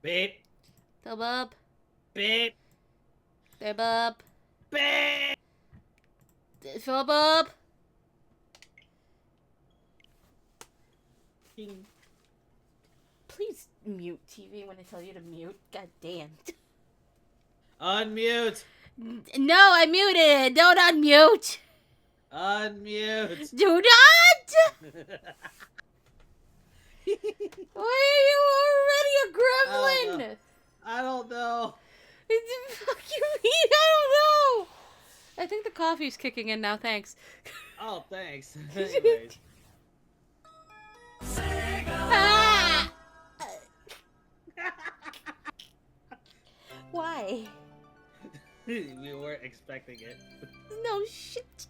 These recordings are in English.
Beep. Bob. Beep. There, Bob. Beep. Bob. Ding. Please mute TV when I tell you to mute. God damn. Unmute. No, I muted. Don't unmute. Unmute. Do not. Why are you already a gremlin? I don't know. Fuck you mean? I don't know. I think the coffee's kicking in now. Thanks. Oh, thanks. Anyways. Ah! Why? We weren't expecting it. No shit.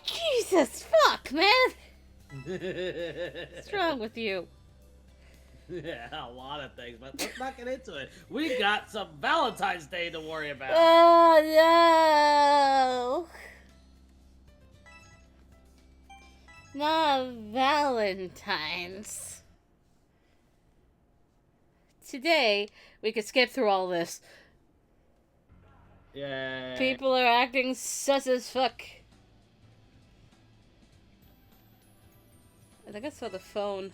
Jesus fuck, man. What's wrong with you? Yeah, a lot of things, but let's not get into it. We got some Valentine's Day to worry about. Oh no. Not Valentine's. Today, we could skip through all this. Yeah. People are acting sus as fuck. I think I saw the phone.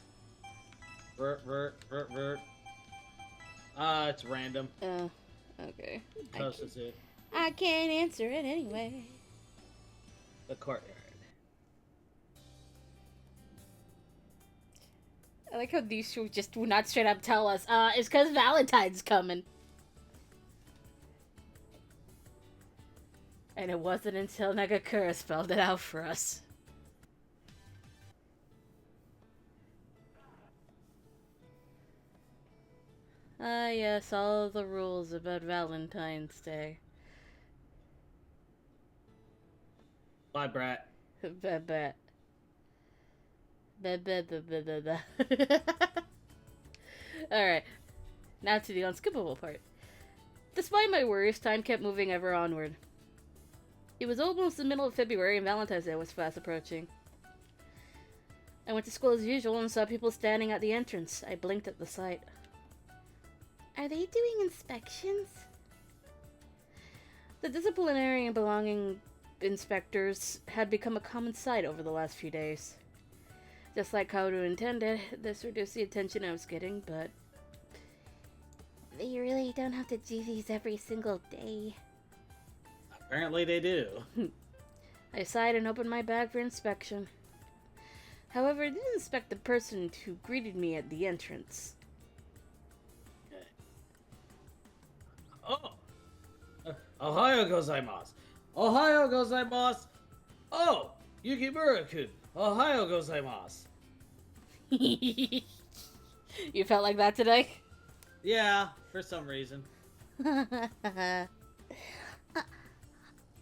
Vert. It's random. Oh, okay. It. I can't answer it anyway. The courtyard. I like how these two just do not straight up tell us, it's because Valentine's coming. And it wasn't until Nagakura spelled it out for us. Ah, yes, all the rules about Valentine's Day. Bye, Brat. Bet. Alright, now to the unskippable part. Despite my worries, time kept moving ever onward. It was almost the middle of February and Valentine's Day was fast approaching. I went to school as usual and saw people standing at the entrance. I blinked at the sight. Are they doing inspections? The disciplinary and belonging inspectors had become a common sight over the last few days. Just like Kaoru intended, this reduced the attention I was getting, but... They really don't have to do these every single day. Apparently they do. I sighed and opened my bag for inspection. However, I didn't expect the person who greeted me at the entrance. Oh! Ohayo gozaimasu! Ohayo gozaimasu! Oh! Yukimura-kun! Ohayo gozaimasu! You felt like that today? Yeah, for some reason. Ohayou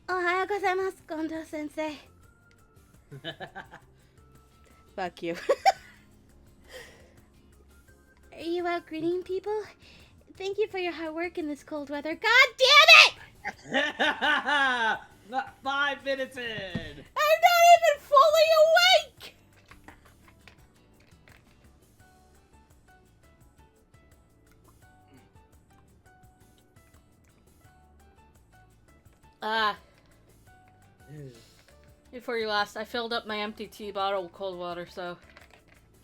gozaimasu, Kondo-sensei. Fuck you. Are you out greeting people? Thank you for your hard work in this cold weather. God damn it! Not 5 minutes in! I'm not even fully awake! Before you asked, I filled up my empty tea bottle with cold water, so...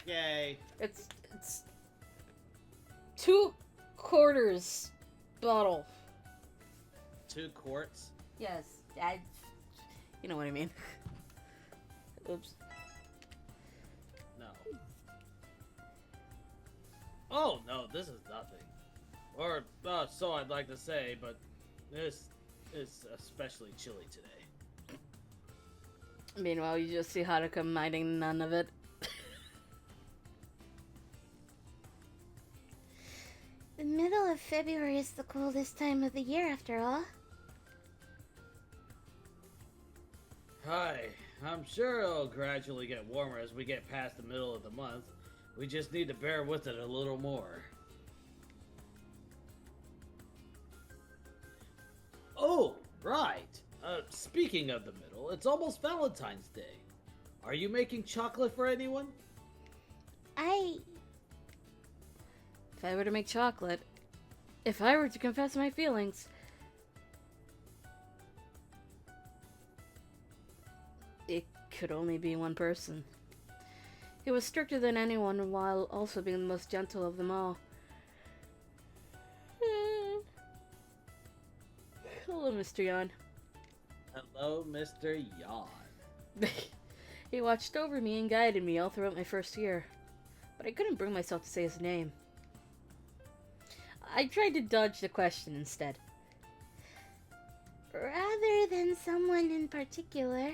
Yay. It's 2/4 bottle. 2 quarts? Yes, you know what I mean. Oops. No. Oh, no, this is nothing. Or, so I'd like to say, but this is especially chilly today. Meanwhile, you just see Haruka minding none of it. The middle of February is the coldest time of the year, after all. Hi, I'm sure it'll gradually get warmer as we get past the middle of the month. We just need to bear with it a little more. Oh, right. Speaking of the middle, it's almost Valentine's Day. Are you making chocolate for anyone? If I were to make chocolate, if I were to confess my feelings, it could only be one person. He was stricter than anyone while also being the most gentle of them all. Hello, Mr. Yan. Hello, Mr. Yawn. He watched over me and guided me all throughout my first year, but I couldn't bring myself to say his name. I tried to dodge the question instead. Rather than someone in particular,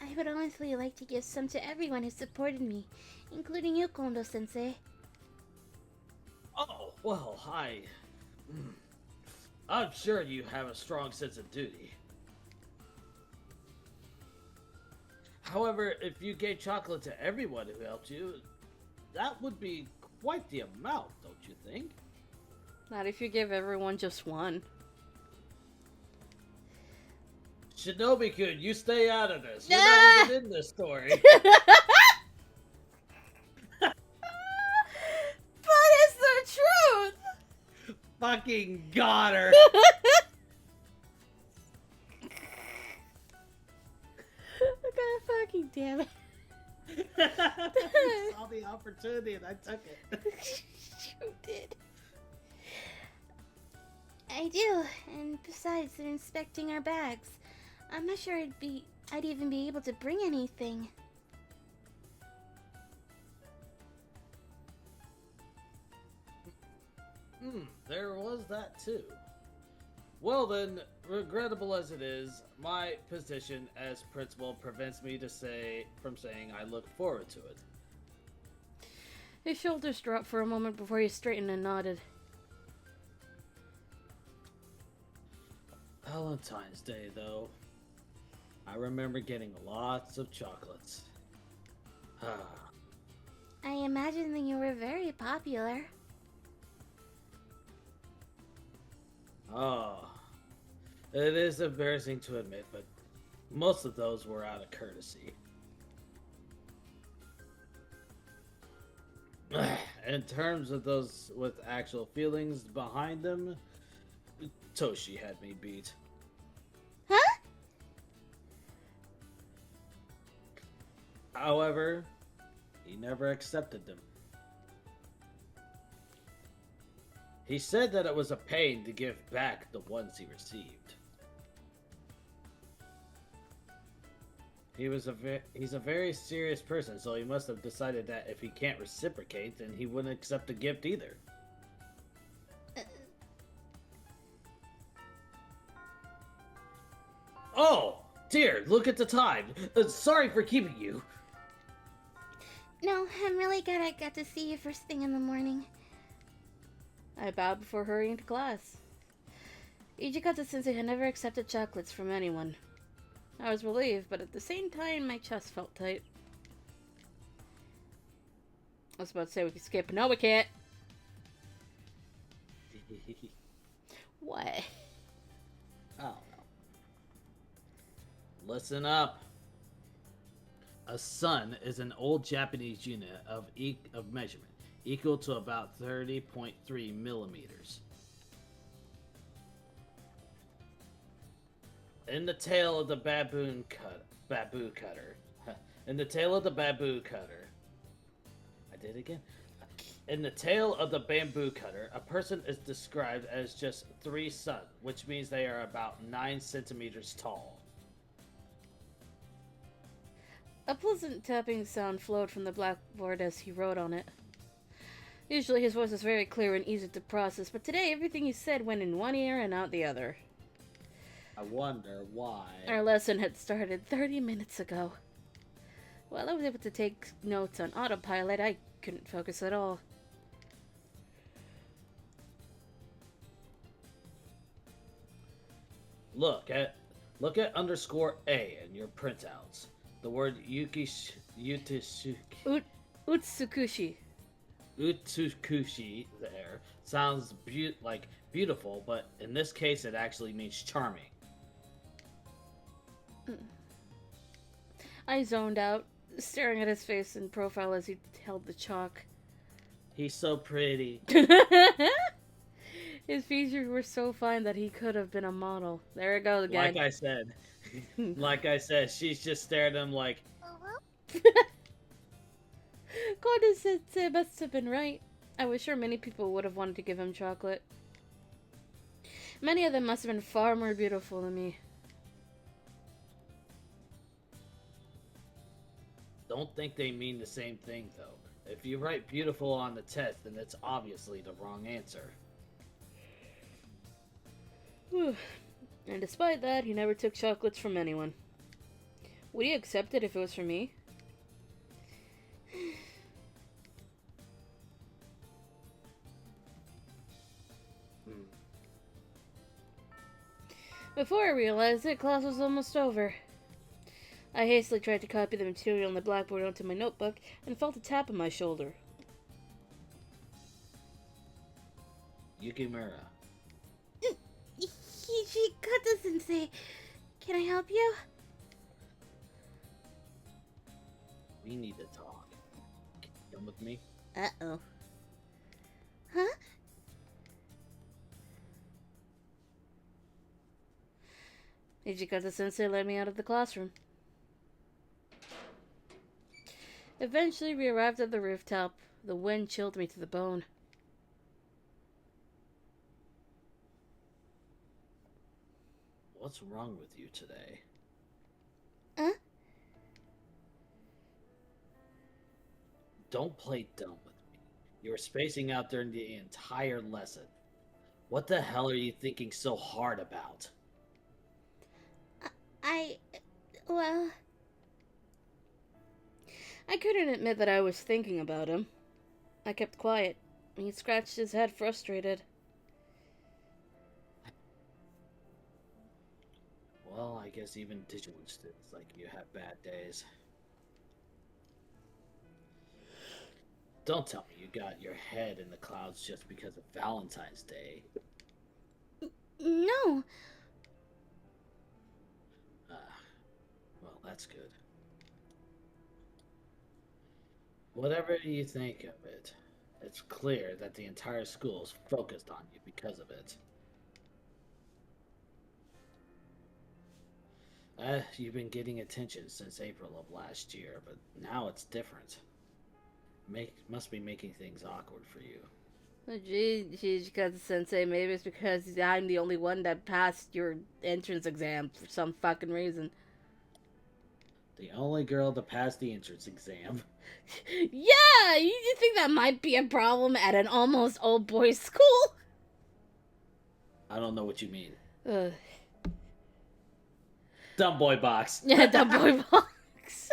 I would honestly like to give some to everyone who supported me, including you, Kondo-sensei. Oh, well, I'm sure you have a strong sense of duty. However, if you gave chocolate to everyone who helped you, that would be quite the amount, don't you think? Not if you give everyone just one. Shinobi-kun, you stay out of this. You're not even in this story. But it's the truth! Fucking got her. God fucking damn it. I saw the opportunity and I took it. You did. I do, and besides, they're inspecting our bags. I'm not sure I'd even be able to bring anything. There was that too. Well then, regrettable as it is, my position as principal prevents me from saying I look forward to it. His shoulders dropped for a moment before he straightened and nodded. Valentine's Day, though. I remember getting lots of chocolates. I imagine that you were very popular. Oh, it is embarrassing to admit, but most of those were out of courtesy. In terms of those with actual feelings behind them, Toshi had me beat. Huh? However, he never accepted them. He said that it was a pain to give back the ones he received. He's a very serious person, so he must have decided that if he can't reciprocate, then he wouldn't accept a gift either. Oh, dear, look at the time. Sorry for keeping you. No, I'm really glad I got to see you first thing in the morning. I bowed before hurrying to class. Ijikata-sensei had never accepted chocolates from anyone. I was relieved, but at the same time, my chest felt tight. I was about to say we could skip. No, we can't. What? Oh, no. Listen up. A sun is an old Japanese unit of measurement, equal to about 30.3 millimeters. In the tail of the bamboo cutter. In the tail of the bamboo cutter. I did it again. In the tail of the bamboo cutter, a person is described as just 3 sun, which means they are about 9 centimeters tall. A pleasant tapping sound flowed from the blackboard as he wrote on it. Usually his voice is very clear and easy to process, but today everything he said went in one ear and out the other. I wonder why. Our lesson had started 30 minutes ago. While I was able to take notes on autopilot, I couldn't focus at all. Look at underscore A in your printouts. The word Utsukushi. Utsukushi there sounds like beautiful, but in this case it actually means charming. I zoned out, staring at his face in profile as he held the chalk. He's so pretty. His features were so fine that he could have been a model. There it goes again. Like I said, she's just staring at him like, Koda-sensei must have been right. I was sure many people would have wanted to give him chocolate. Many of them must have been far more beautiful than me. don't think they mean the same thing, though. If you write beautiful on the test, then it's obviously the wrong answer. And despite that, he never took chocolates from anyone. Would he accept it if it was for me? Before I realized it, class was almost over. I hastily tried to copy the material on the blackboard onto my notebook and felt a tap on my shoulder. Yukimura. Hijikata-sensei, can I help you? We need to talk. Can you come with me? Uh-oh. Huh? Hijikata-sensei led me out of the classroom. Eventually, we arrived at the rooftop. The wind chilled me to the bone. What's wrong with you today? Huh? Don't play dumb with me. You were spacing out during the entire lesson. What the hell are you thinking so hard about? Well... I couldn't admit that I was thinking about him. I kept quiet. He scratched his head, frustrated. Well, I guess even digital students like you have bad days. Don't tell me you got your head in the clouds just because of Valentine's Day. No. Well, that's good. Whatever you think of it, it's clear that the entire school is focused on you because of it. You've been getting attention since April of last year, but now it's different. Must be making things awkward for you. Oh, gee, Hijikata-sensei, maybe it's because I'm the only one that passed your entrance exam for some fucking reason. The only girl to pass the entrance exam. Yeah, you think that might be a problem at an almost old boys' school? I don't know what you mean. Ugh. Dumb boy box. Yeah, dumb boy box.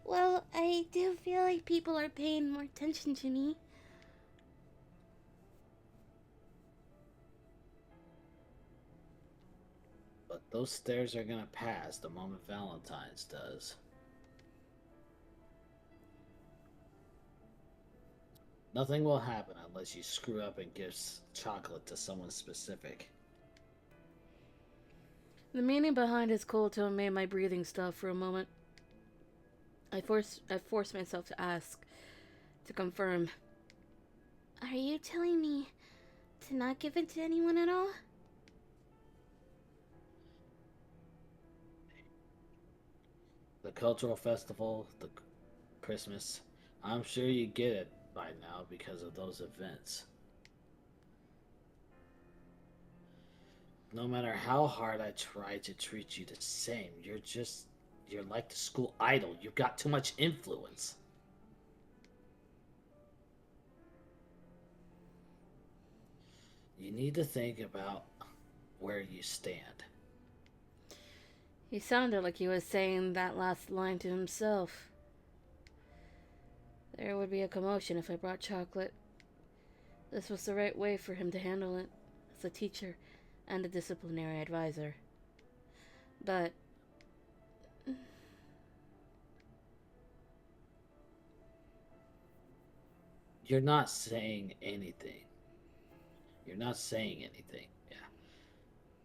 Well, I do feel like people are paying more attention to me. But those stairs are gonna pass the moment Valentine's does. Nothing will happen unless you screw up and give chocolate to someone specific. The meaning behind his cold tone made my breathing stop for a moment. I forced myself to ask, to confirm. Are you telling me to not give it to anyone at all? The cultural festival, the Christmas, I'm sure you get it by now because of those events. No matter how hard I try to treat you the same, you're like the school idol. You've got too much influence. You need to think about where you stand. He sounded like he was saying that last line to himself. There would be a commotion if I brought chocolate. This was the right way for him to handle it, as a teacher and a disciplinary advisor. But You're not saying anything. You're not saying anything. Yeah.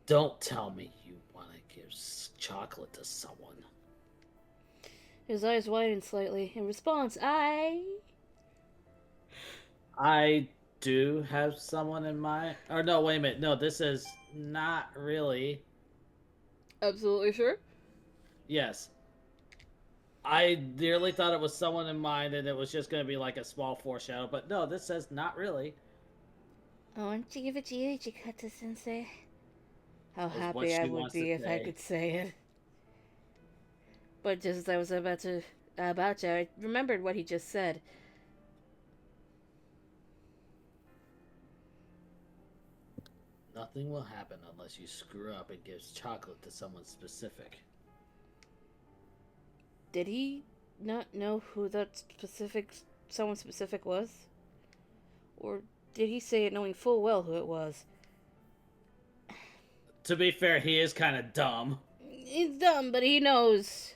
Don't tell me you want to give chocolate to someone. his eyes widened slightly. In response, I do have someone in mind. Or no, wait a minute. No, this is not really. Absolutely sure? Yes. I nearly thought it was someone in mind and it was just going to be like a small foreshadow, but no, this says not really. I want to give it to you, Chikata-sensei. How Is what happy I she would wants to be if I say. could say it. But just as I was about to, I remembered what he just said. Nothing will happen unless you screw up and give chocolate to someone specific. Did he not know who that someone specific was? Or did he say it knowing full well who it was? To be fair, he is kind of dumb. He's dumb, but he knows.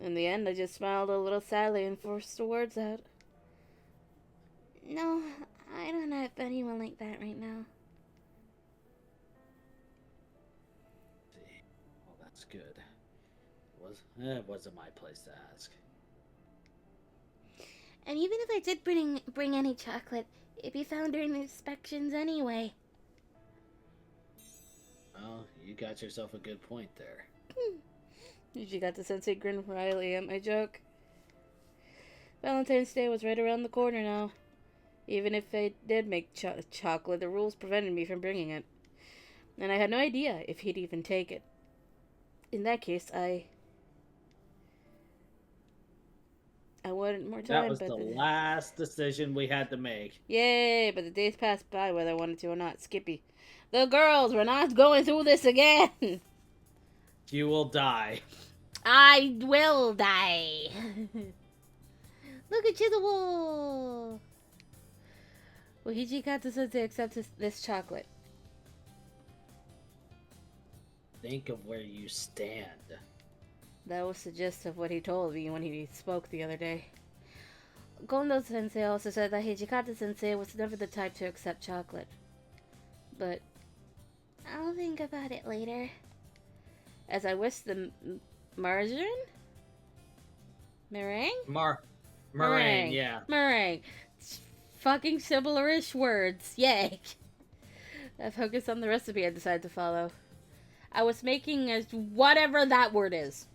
In the end, I just smiled a little sadly and forced the words out. No, I don't have anyone like that right now. See, well, that's good. It wasn't my place to ask. And even if I did bring any chocolate, it'd be found during the inspections anyway. Well, you got yourself a good point there. You got the sensei grin wryly at my joke. Valentine's Day was right around the corner now. Even if I did make chocolate, the rules prevented me from bringing it. And I had no idea if he'd even take it. In that case, I wanted more time. That was the last decision we had to make. Yay, but the days passed by whether I wanted to or not. Skippy. The girls were not going through this again. You will die. I will die. Look at you, the wall. Well, Hijikata said to accept this chocolate. Think of where you stand. That was the gist of what he told me when he spoke the other day. Kondo-sensei also said that Hijikata-sensei was never the type to accept chocolate. But I'll think about it later. as I whisked the margarine? Meringue? Meringue, yeah. Meringue. Fucking similar-ish words. Yay. I focused on the recipe I decided to follow. I was making whatever that word is.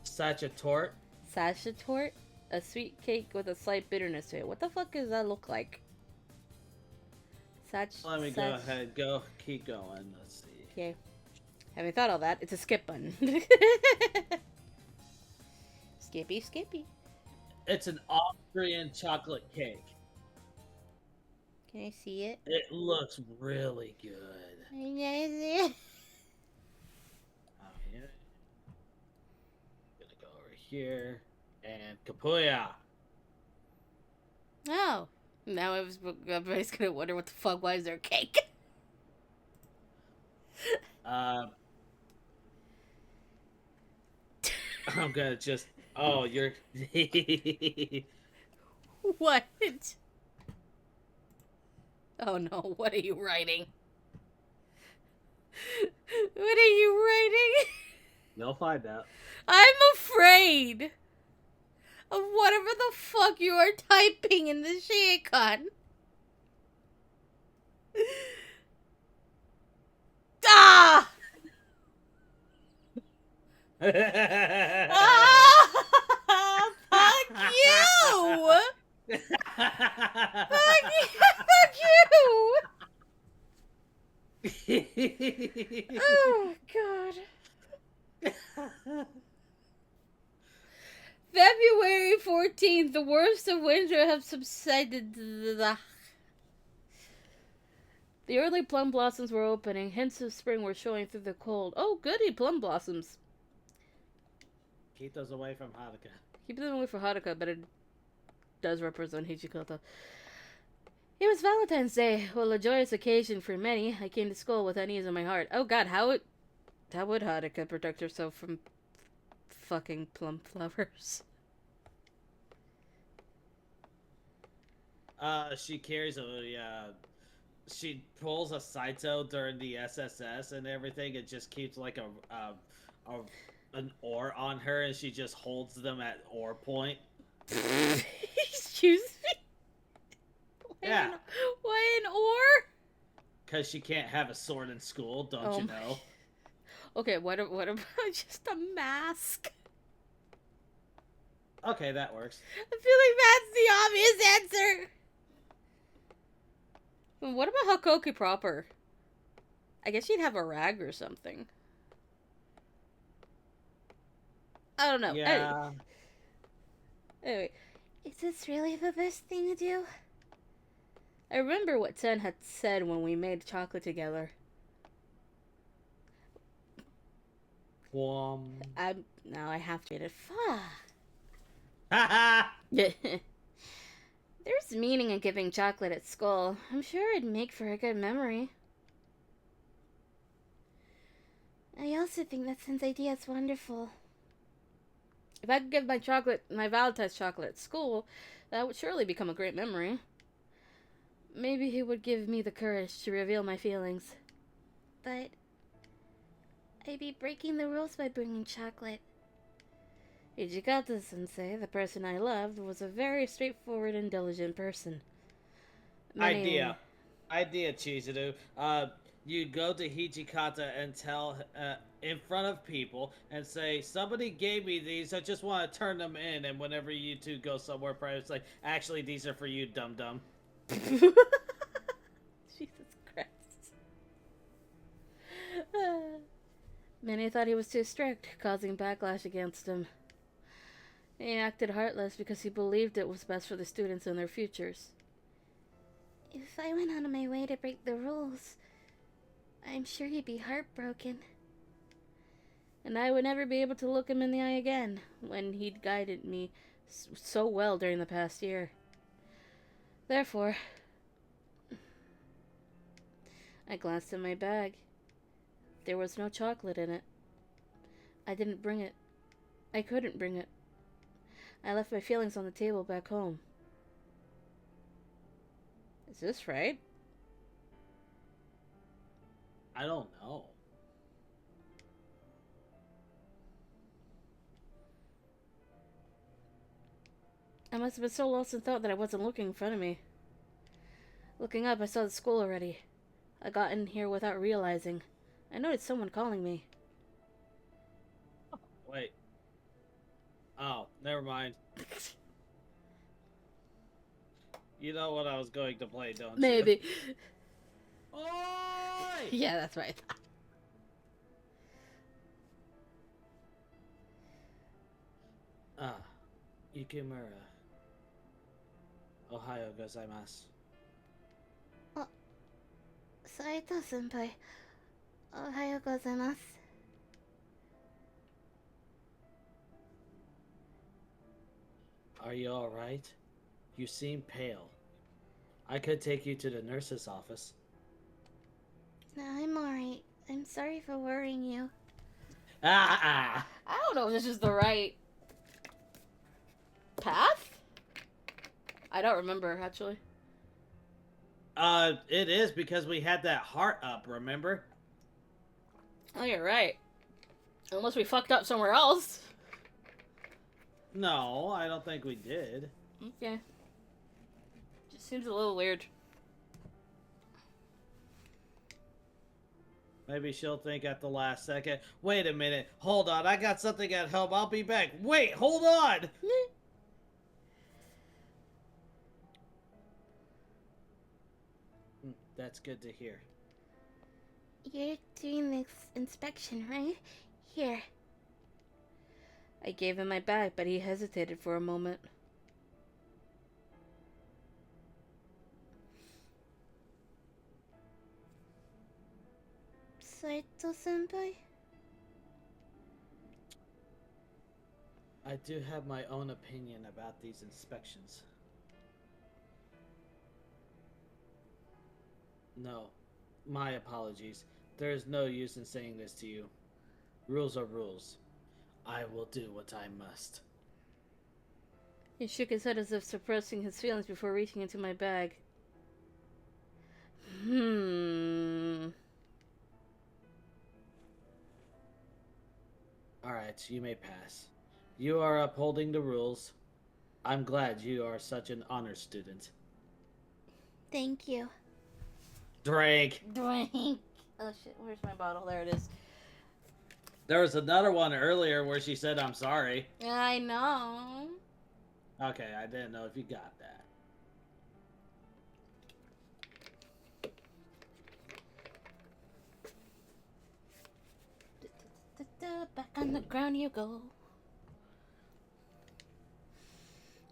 Sachatorte. Sachatorte? A sweet cake with a slight bitterness to it. What the fuck does that look like? Let me go ahead. Keep going. Let's see. Okay. Having thought all that, it's a skip button. Skippy, skippy. It's an Austrian chocolate cake. Can I see it? It looks really good. Yeah. Oh, yeah. Gonna go over here and Kapuya. Oh. Now everybody's gonna wonder what the fuck, why is there a cake? I'm gonna just. Oh, you're. What? Oh no, what are you writing? What are you writing? You'll find out. I'm afraid of whatever the fuck you are typing in the Shiikon. Ah! Ah! Fuck you! Fuck you! Oh, God. February 14th, the worst of winter have subsided. The early plum blossoms were opening. Hints of spring were showing through the cold. Oh, goody, plum blossoms. Keep those away from Hanukkah. Keep them away from Hanukkah, but it does represent Hichikoto. It was Valentine's Day. Well, a joyous occasion for many. I came to school with unease in my heart. Oh God, how would Hanukkah protect herself from fucking plum flowers? She carries she pulls a Saito during the SSS and everything. It just keeps like an oar on her, and she just holds them at oar point. Excuse me. Yeah. Why an oar? Because she can't have a sword in school, don't you know? Okay, what about just a mask? Okay, that works. I feel like that's the obvious answer. What about Hakuoki proper? I guess she'd have a rag or something. I don't know. Yeah. Anyway, Is this really the best thing to do? I remember what Ten had said when we made chocolate together. Now I have to get it. Haha! There's meaning in giving chocolate at school. I'm sure it'd make for a good memory. I also think that Sen's idea is wonderful. If I could give my Valentine's chocolate at school, that would surely become a great memory. Maybe he would give me the courage to reveal my feelings. But I'd be breaking the rules by bringing chocolate. Hijikata-sensei, the person I loved, was a very straightforward and diligent person. Idea, Chizuru. You go to Hijikata and tell in front of people and say, somebody gave me these, I just want to turn them in, and whenever you two go somewhere private, it's like, actually, these are for you, dum-dum. Jesus Christ. Many thought he was too strict, causing backlash against him. He acted heartless because he believed it was best for the students and their futures. If I went out of my way to break the rules, I'm sure he'd be heartbroken. And I would never be able to look him in the eye again when he'd guided me so well during the past year. Therefore, I glanced in my bag. There was no chocolate in it. I didn't bring it. I couldn't bring it. I left my feelings on the table back home. Is this right? I don't know. I must have been so lost in thought that I wasn't looking in front of me. Looking up, I saw the school already. I got in here without realizing. I noticed someone calling me. Wait. Oh, never mind. You know what I was going to play, don't you? Maybe. Oi! Yeah, that's right. Ah, Yukimura. Ohayo gozaimasu. Saito-senpai, ohayo gozaimasu. Are you alright? You seem pale. I could take you to the nurse's office. No, I'm alright. I'm sorry for worrying you. Ah! I don't know if this is the right path. I don't remember actually. It is because we had that heart up, remember? Oh, you're right. Unless we fucked up somewhere else. No, I don't think we did. Okay. Just seems a little weird. Maybe she'll think at the last second, wait a minute, hold on, I got something at home, I'll be back. Wait, hold on! That's good to hear. You're doing this inspection, right? Here. I gave him my bag, but he hesitated for a moment. Saito-senpai? I do have my own opinion about these inspections. No, my apologies. There is no use in saying this to you. Rules are rules. I will do what I must. He shook his head as if suppressing his feelings before reaching into my bag. Alright, you may pass. You are upholding the rules. I'm glad you are such an honor student. Thank you. Drink! Drink. Oh shit, where's my bottle? There it is. There was another one earlier where she said I'm sorry. I know. Okay, I didn't know if you got that. Back on the ground you go.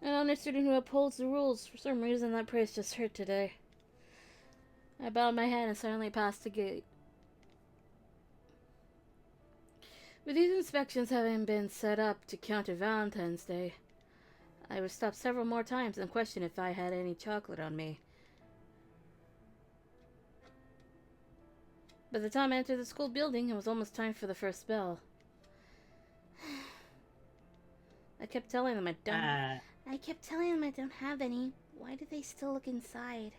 An honor student who upholds the rules. For some reason, that praise just hurt today. I bowed my head and silently passed the gate. With these inspections having been set up to counter Valentine's Day, I was stopped several more times and questioned if I had any chocolate on me. By the time I entered the school building, it was almost time for the first bell. I kept telling them I don't have any. Why do they still look inside?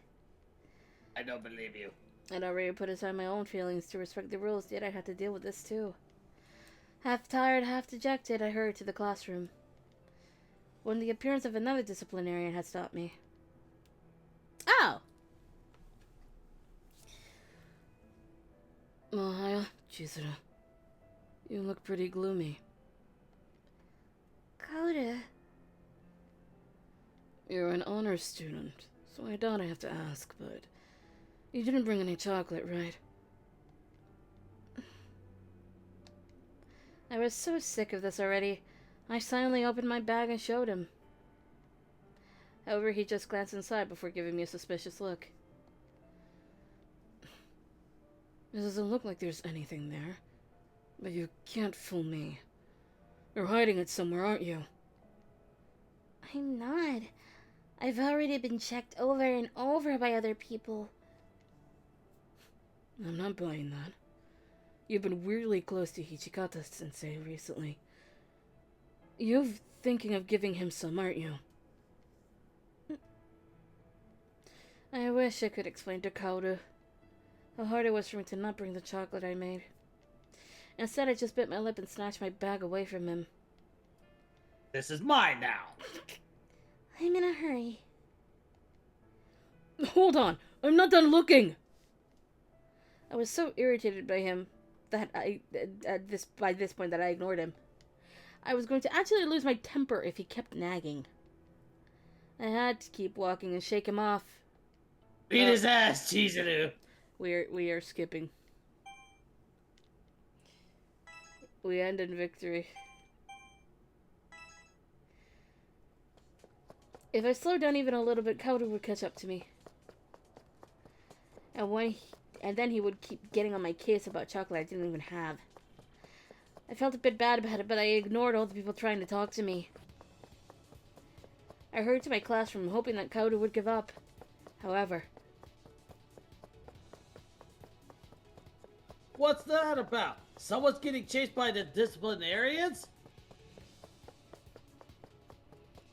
I don't believe you. I'd already put aside my own feelings to respect the rules, yet I had to deal with this too. Half tired, half dejected, I hurried to the classroom, when the appearance of another disciplinarian had stopped me. Oh! Ohio, Chizuru. You look pretty gloomy. Koda. You're an honors student, so I doubt I have to ask, but you didn't bring any chocolate, right? I was so sick of this already. I silently opened my bag and showed him. However, he just glanced inside before giving me a suspicious look. It doesn't look like there's anything there, but you can't fool me. You're hiding it somewhere, aren't you? I'm not. I've already been checked over and over by other people. I'm not buying that. You've been weirdly close to Hichikata-sensei recently. You're thinking of giving him some, aren't you? I wish I could explain to Kauda how hard it was for me to not bring the chocolate I made. Instead, I just bit my lip and snatched my bag away from him. This is mine now! I'm in a hurry. Hold on! I'm not done looking! I was so irritated by him that by this point that I ignored him. I was going to actually lose my temper if he kept nagging. I had to keep walking and shake him off. Beat his ass, Chizuru! We are skipping. We end in victory. If I slowed down even a little bit, Kauta would catch up to me. And then he would keep getting on my case about chocolate I didn't even have. I felt a bit bad about it, but I ignored all the people trying to talk to me. I hurried to my classroom, hoping that Kauta would give up. However... What's that about? Someone's getting chased by the disciplinarians?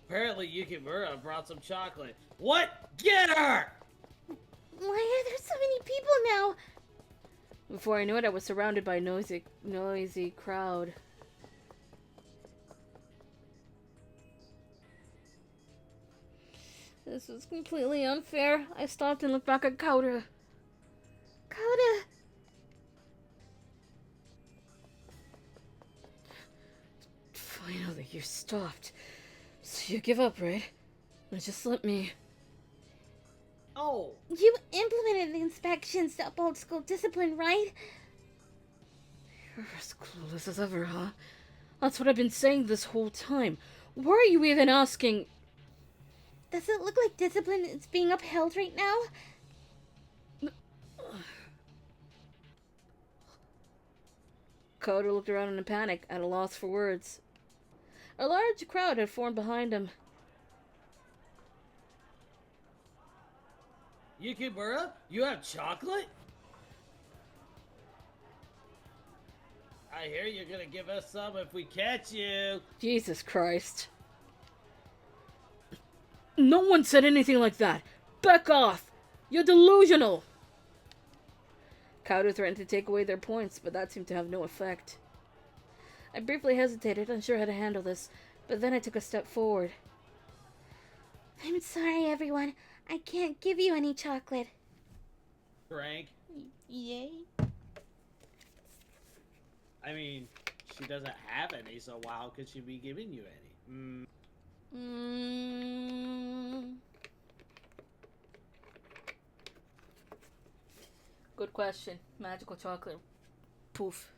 Apparently Yukimura brought some chocolate. What? Get her! Why are there so many people now? Before I knew it, I was surrounded by a noisy crowd. This was completely unfair. I stopped and looked back at Kauta. Coda. Finally, you stopped. So you give up, right? Now just let me... Oh, You implemented the inspections to uphold school discipline, right? You're as clueless as ever, huh? That's what I've been saying this whole time. Why are you even asking? Does it look like discipline is being upheld right now? Kauta looked around in a panic, at a loss for words. A large crowd had formed behind him. Yukimura, you have chocolate? I hear you're gonna give us some if we catch you. Jesus Christ. No one said anything like that. Back off! You're delusional! Kauta threatened to take away their points, but that seemed to have no effect. I briefly hesitated, unsure how to handle this, but then I took a step forward. I'm sorry, everyone. I can't give you any chocolate. Frank, Yay. I mean, she doesn't have any, so how could she be giving you any? Good question. Magical chocolate. Poof.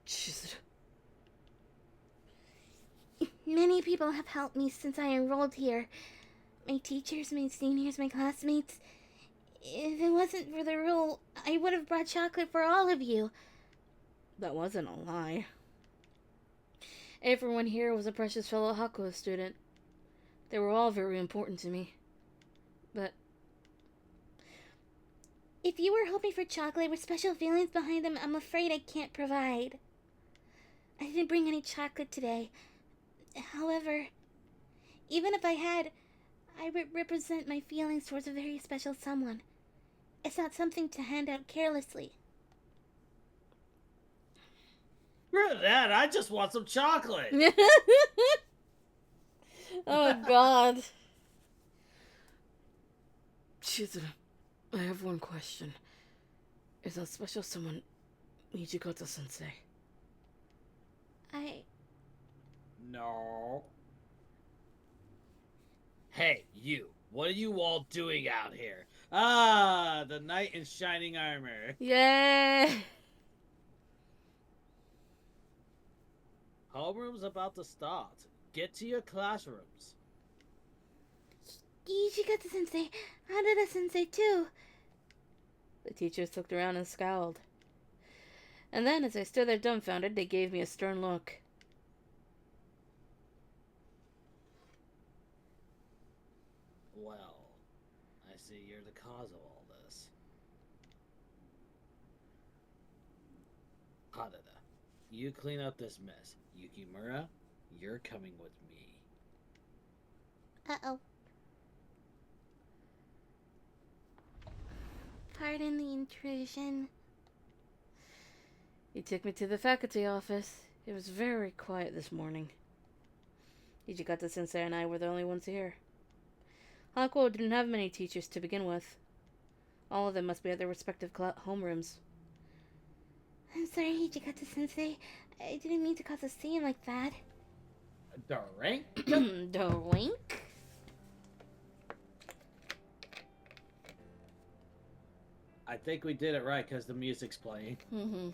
Jeez. Many people have helped me since I enrolled here. My teachers, my seniors, my classmates. If it wasn't for the rule, I would have brought chocolate for all of you. That wasn't a lie. Everyone here was a precious fellow Hakuo student. They were all very important to me. But If you were hoping for chocolate with special feelings behind them, I'm afraid I can't provide. I didn't bring any chocolate today. However, even if I had, I would represent my feelings towards a very special someone. It's not something to hand out carelessly. Screw that, I just want some chocolate. oh God. Chizuru, I have one question. Is that special someone Nijikata-sensei? No. Hey, you. What are you all doing out here? Ah, the knight in shining armor. Yay! Homeroom's about to start. Get to your classrooms. Ichigata-sensei, Hanada-sensei too. The teachers looked around and scowled. And then, as I stood there dumbfounded, they gave me a stern look. Well, I see you're the cause of all this. Hanada, you clean up this mess. Yukimura, you're coming with me. Uh-oh. Pardon the intrusion. He took me to the faculty office. It was very quiet this morning. Ichigata-sensei and I were the only ones here. Hakuo didn't have many teachers to begin with. All of them must be at their respective homerooms. I'm sorry, Ichigata-sensei. I didn't mean to cause a scene like that. Drink? Doink. I think we did it right because the music's playing. Mm-hmm.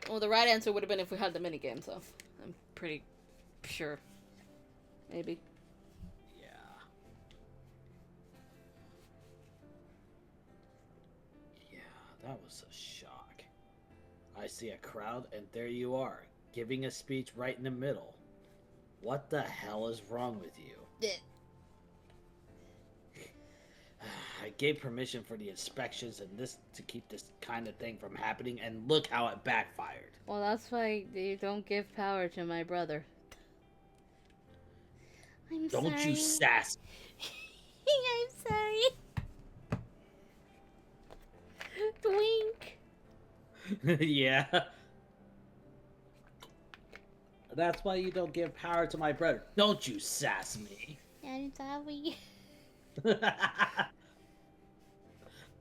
Well, the right answer would have been if we had the minigame, so I'm pretty Sure. Maybe. Yeah. Yeah, that was a shock. I see a crowd, and there you are, giving a speech right in the middle. What the hell is wrong with you? I gave permission for the inspections and this to keep this kind of thing from happening, and look how it backfired. Well, that's why you don't give power to my brother. I'm Don't sorry. you sass. I'm sorry. Wink. Yeah. That's why you don't give power to my brother. Don't you sass me. I'm sorry.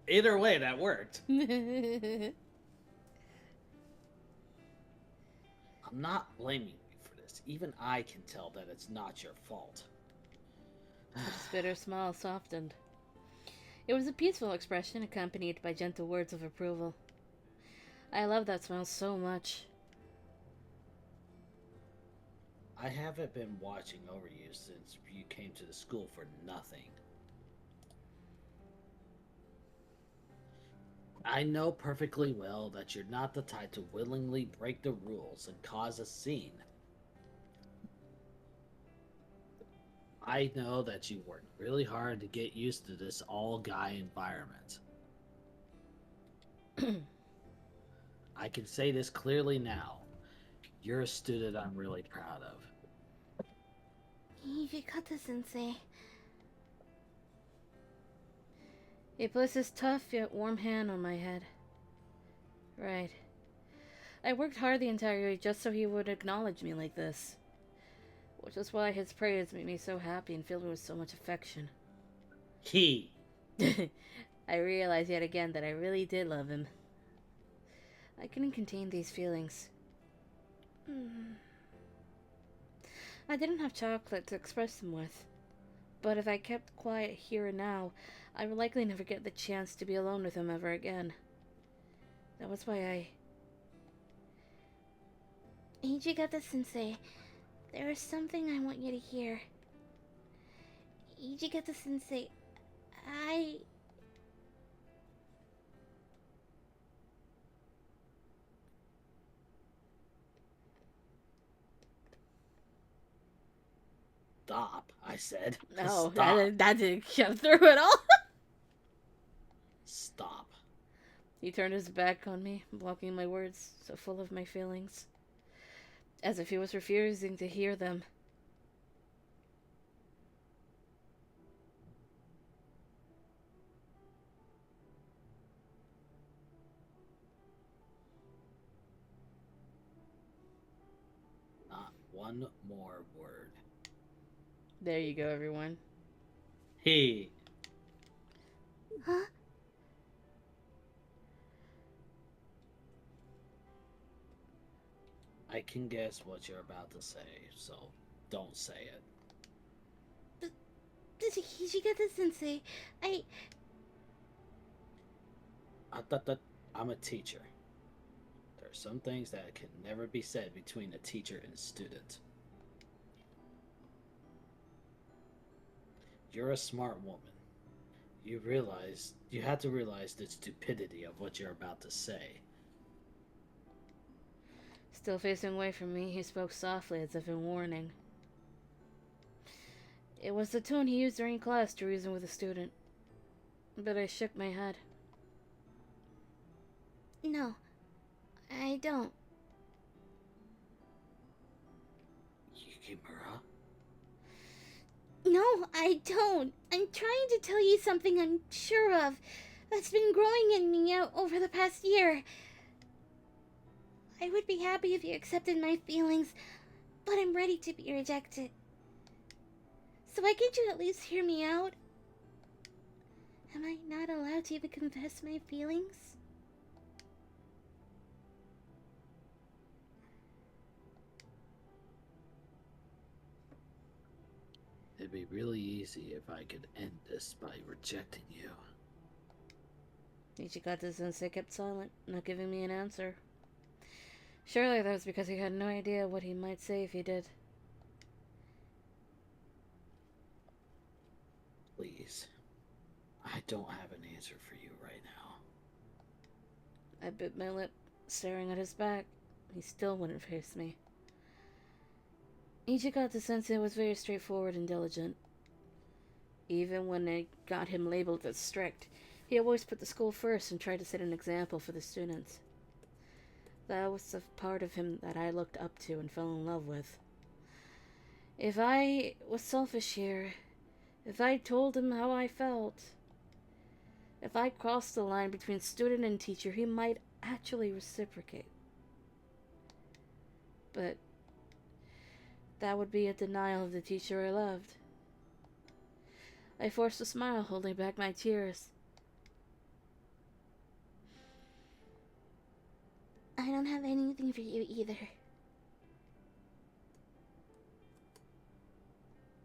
Either way, that worked. I'm not blaming you for this. Even I can tell that it's not your fault. His bitter smile softened. It was a peaceful expression accompanied by gentle words of approval. I love that smile so much. I haven't been watching over you since you came to the school for nothing. I know perfectly well that you're not the type to willingly break the rules and cause a scene. I know that you worked really hard to get used to this all-guy environment. I can say this clearly now. You're a student I'm really proud of. Hijikata-sensei. He placed his tough yet warm hand on my head. Right. I worked hard the entire week just so he would acknowledge me like this. Which is why his praise made me so happy and filled me with so much affection. He. I realized yet again that I really did love him. I couldn't contain these feelings. I didn't have chocolate to express them with. But if I kept quiet here and now, I would likely never get the chance to be alone with him ever again. That was why Hijikata-sensei, there is something I want you to hear. Hijikata-sensei, Stop, I said. No, Stop. that didn't come through at all. Stop. He turned his back on me, blocking my words, so full of my feelings. As if he was refusing to hear them. Not one more word. There you go, everyone. He. Huh? I can guess what you're about to say, so don't say it. Hijikata-sensei, I'm a teacher. There are some things that can never be said between a teacher and a student. You're a smart woman. You have to realize the stupidity of what you're about to say. Still facing away from me, he spoke softly as if in warning. It was the tone he used during class to reason with a student. But I shook my head. No, I don't. Yukimura? No, I don't. I'm trying to tell you something I'm sure of that's been growing in me out over the past year. I would be happy if you accepted my feelings, but I'm ready to be rejected. So why can't you at least hear me out? Am I not allowed to even confess my feelings? It'd be really easy if I could end this by rejecting you. Ichikata-sensei kept silent, not giving me an answer. Surely that was because he had no idea what he might say if he did. don't have an answer for you right now. I bit my lip, staring at his back. He still wouldn't face me. Ichikata-sensei was very straightforward and diligent. Even when I got him labeled as strict, he always put the school first and tried to set an example for the students. That was the part of him that I looked up to and fell in love with. If I was selfish here, if I told him how I felt, if I crossed the line between student and teacher, he might actually reciprocate. But that would be a denial of the teacher I loved. I forced a smile, holding back my tears. I don't have anything for you either.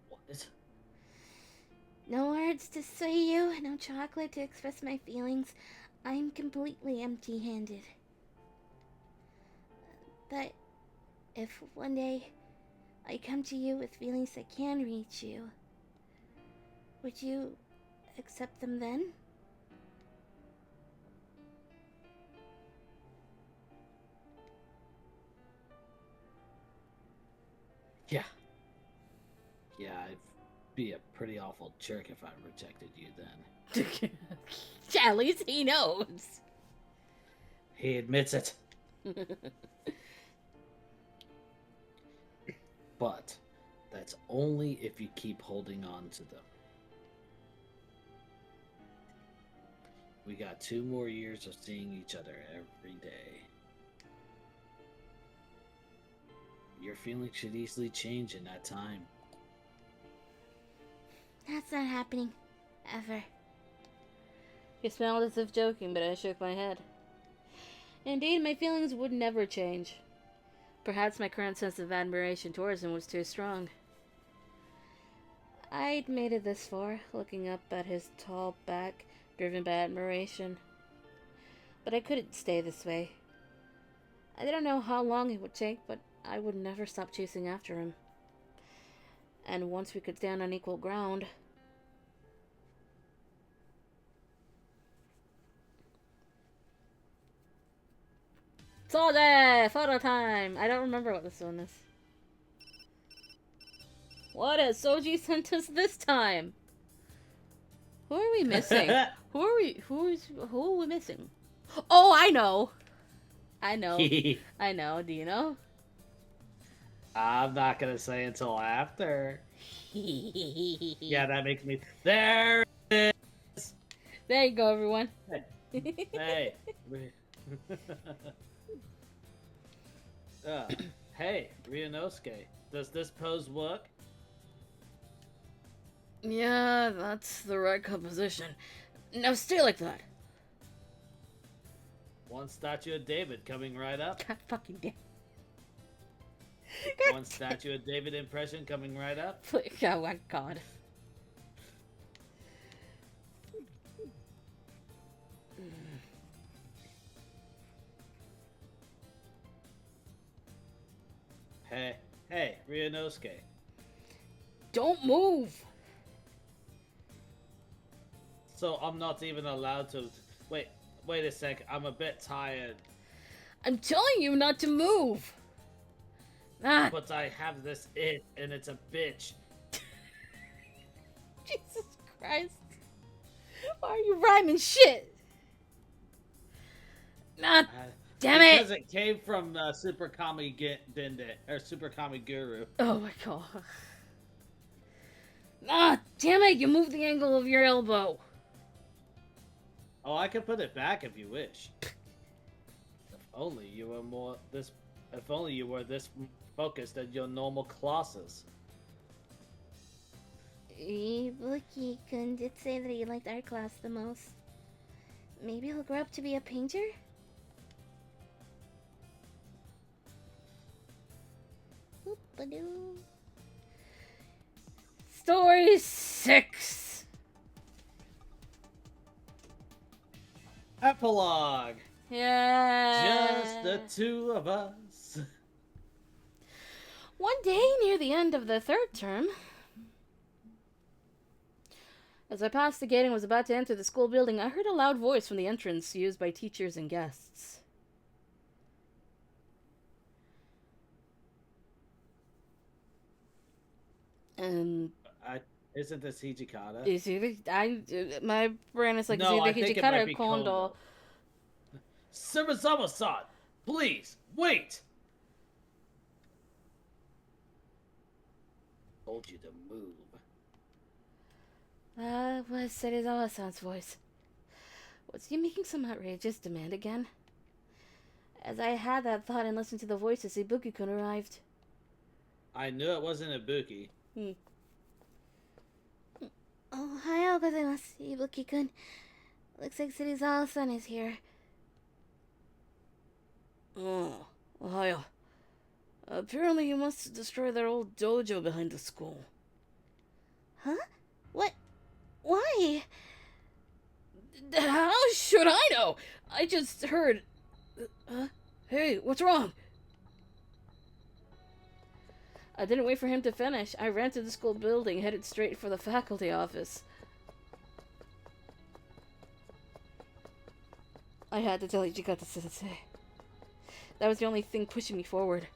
What? No words to say you, no chocolate to express my feelings. I'm completely empty-handed. But if one day I come to you with feelings that can reach you, would you accept them then? Yeah. Yeah, I'd be a pretty awful jerk if I rejected you then. At least he knows. He admits it. But that's only if you keep holding on to them. We got 2 more years of seeing each other every day. Your feelings should easily change in that time. That's not happening. Ever. He smiled as if joking, but I shook my head. Indeed, my feelings would never change. Perhaps my current sense of admiration towards him was too strong. I'd made it this far, looking up at his tall back, driven by admiration. But I couldn't stay this way. I didn't know how long it would take, but I would never stop chasing after him. And once we could stand on equal ground... Soje! Photo time! I don't remember what this one is. What has Soji sent us this time? Who are we missing? Who are we missing? Oh, I know! I know. I know. Do you know? I'm not gonna say until after. Yeah, that makes me... There it is! There you go, everyone. Hey. Hey, Ryunosuke, does this pose work? Yeah, that's the right composition. Now stay like that. One statue of David coming right up. God fucking damn. One statue of David impression coming right up. Oh my god. Hey, Ryunosuke. Don't move! So I'm not even allowed to... Wait a sec, I'm a bit tired. I'm telling you not to move! Ah, But I have this it, and it's a bitch. Jesus Christ. Why are you rhyming shit? Ah, damn it! Because it came from Super Kami Dende, or Super Kami Guru. Oh my god. Ah, damn it, you moved the angle of your elbow. Oh, I can put it back if you wish. If only you were this focused at your normal classes. Ibuki-kun did say that he liked art class the most. Maybe he'll grow up to be a painter? Oop-a-doo. Story 6. Epilogue! Yeah. Just the 2 of us. One day near the end of the 3rd term, As I passed the gate and was about to enter the school building, I heard a loud voice from the entrance used by teachers and guests. And Isn't this Hijikata? is either my brain is like No, I it's think either it might Hijikata or be Kondo. Kondo. Surasawa-san, please wait. Told you to move. Was Serizawa-san's voice. Was he making some outrageous demand again? As I had that thought and listened to the voices, Ibuki-kun arrived. I knew it wasn't Ibuki. Ohayou gozaimasu, Ibuki-kun. Looks like Serizawa-san is here. Oh, Ohio. Apparently you must destroy that old dojo behind the school. Huh? What? Why? How should I know? I just heard... Hey, what's wrong? I didn't wait for him to finish. I ran to the school building, headed straight for the faculty office. I had to tell Hijikata-sensei. That was the only thing pushing me forward.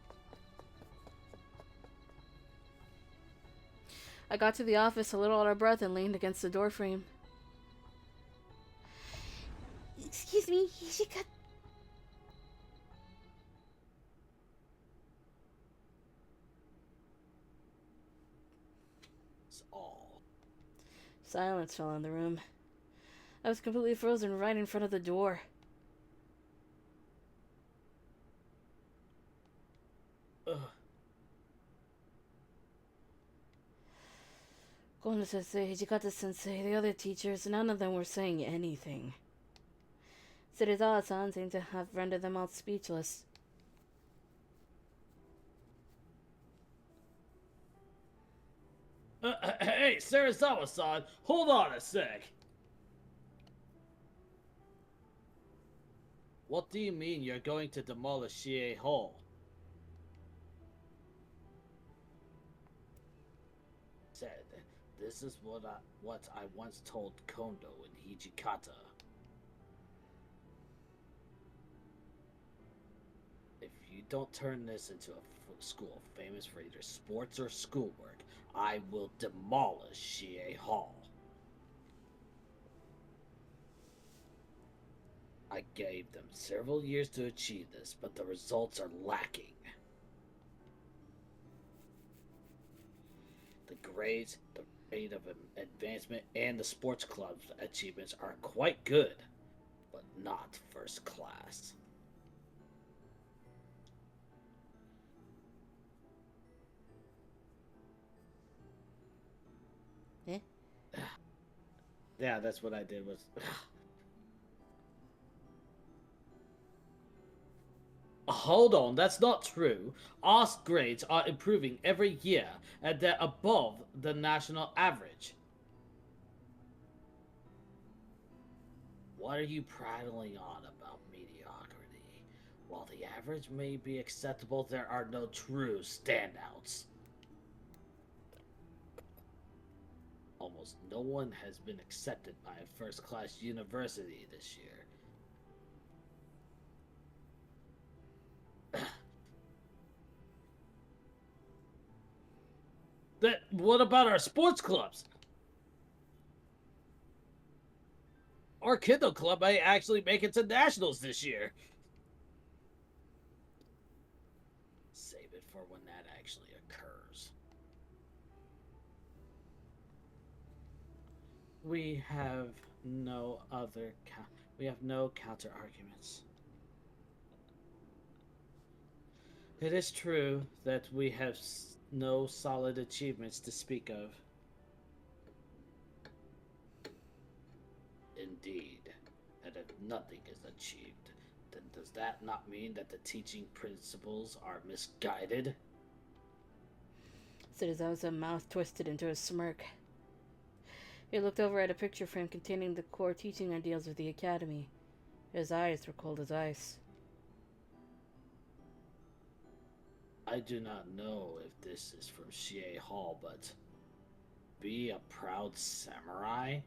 I got to the office a little out of breath and leaned against the doorframe. Excuse me, Hijikata. It's all. Silence fell on the room. I was completely frozen right in front of the door. Ugh. Kono-sensei, Hijikata-sensei, the other teachers, none of them were saying anything. Serizawa-san seemed to have rendered them all speechless. Hey, Sarasawa-san, hold on a sec. What do you mean you're going to demolish Shie Hall? Said, this is what I once told Kondo and Hijikata. If you don't turn this into a school famous for either sports or schoolwork, I will demolish Shie Hall. I gave them several years to achieve this, but the results are lacking. The grades, the rate of advancement, and the sports club's achievements are quite good, but not first class. Eh? Yeah, that's what I did was... Hold on, that's not true. Our grades are improving every year, and they're above the national average. What are you prattling on about mediocrity? While the average may be acceptable, there are no true standouts. Almost no one has been accepted by a first-class university this year. What about our sports clubs? Our Kindle Club may actually make it to nationals this year. Save it for when that actually occurs. We have no counter arguments. It is true that we have no solid achievements to speak of. Indeed, and if nothing is achieved, then does that not mean that the teaching principles are misguided? Serizawa's mouth twisted into a smirk. He looked over at a picture frame containing the core teaching ideals of the academy. His eyes were cold as ice. I do not know if this is from Shie Hall, but be a proud samurai?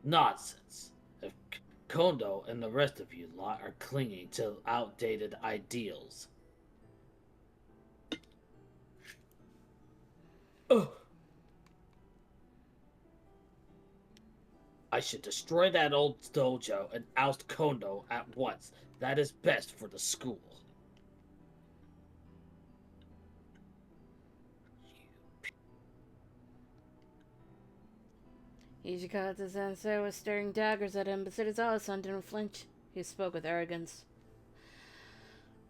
Nonsense. If Kondo and the rest of you lot are clinging to outdated ideals. Ugh. I should destroy that old dojo and oust Kondo at once. That is best for the school. Hijikata sensei was staring daggers at him, but Serizawa-san didn't flinch. He spoke with arrogance.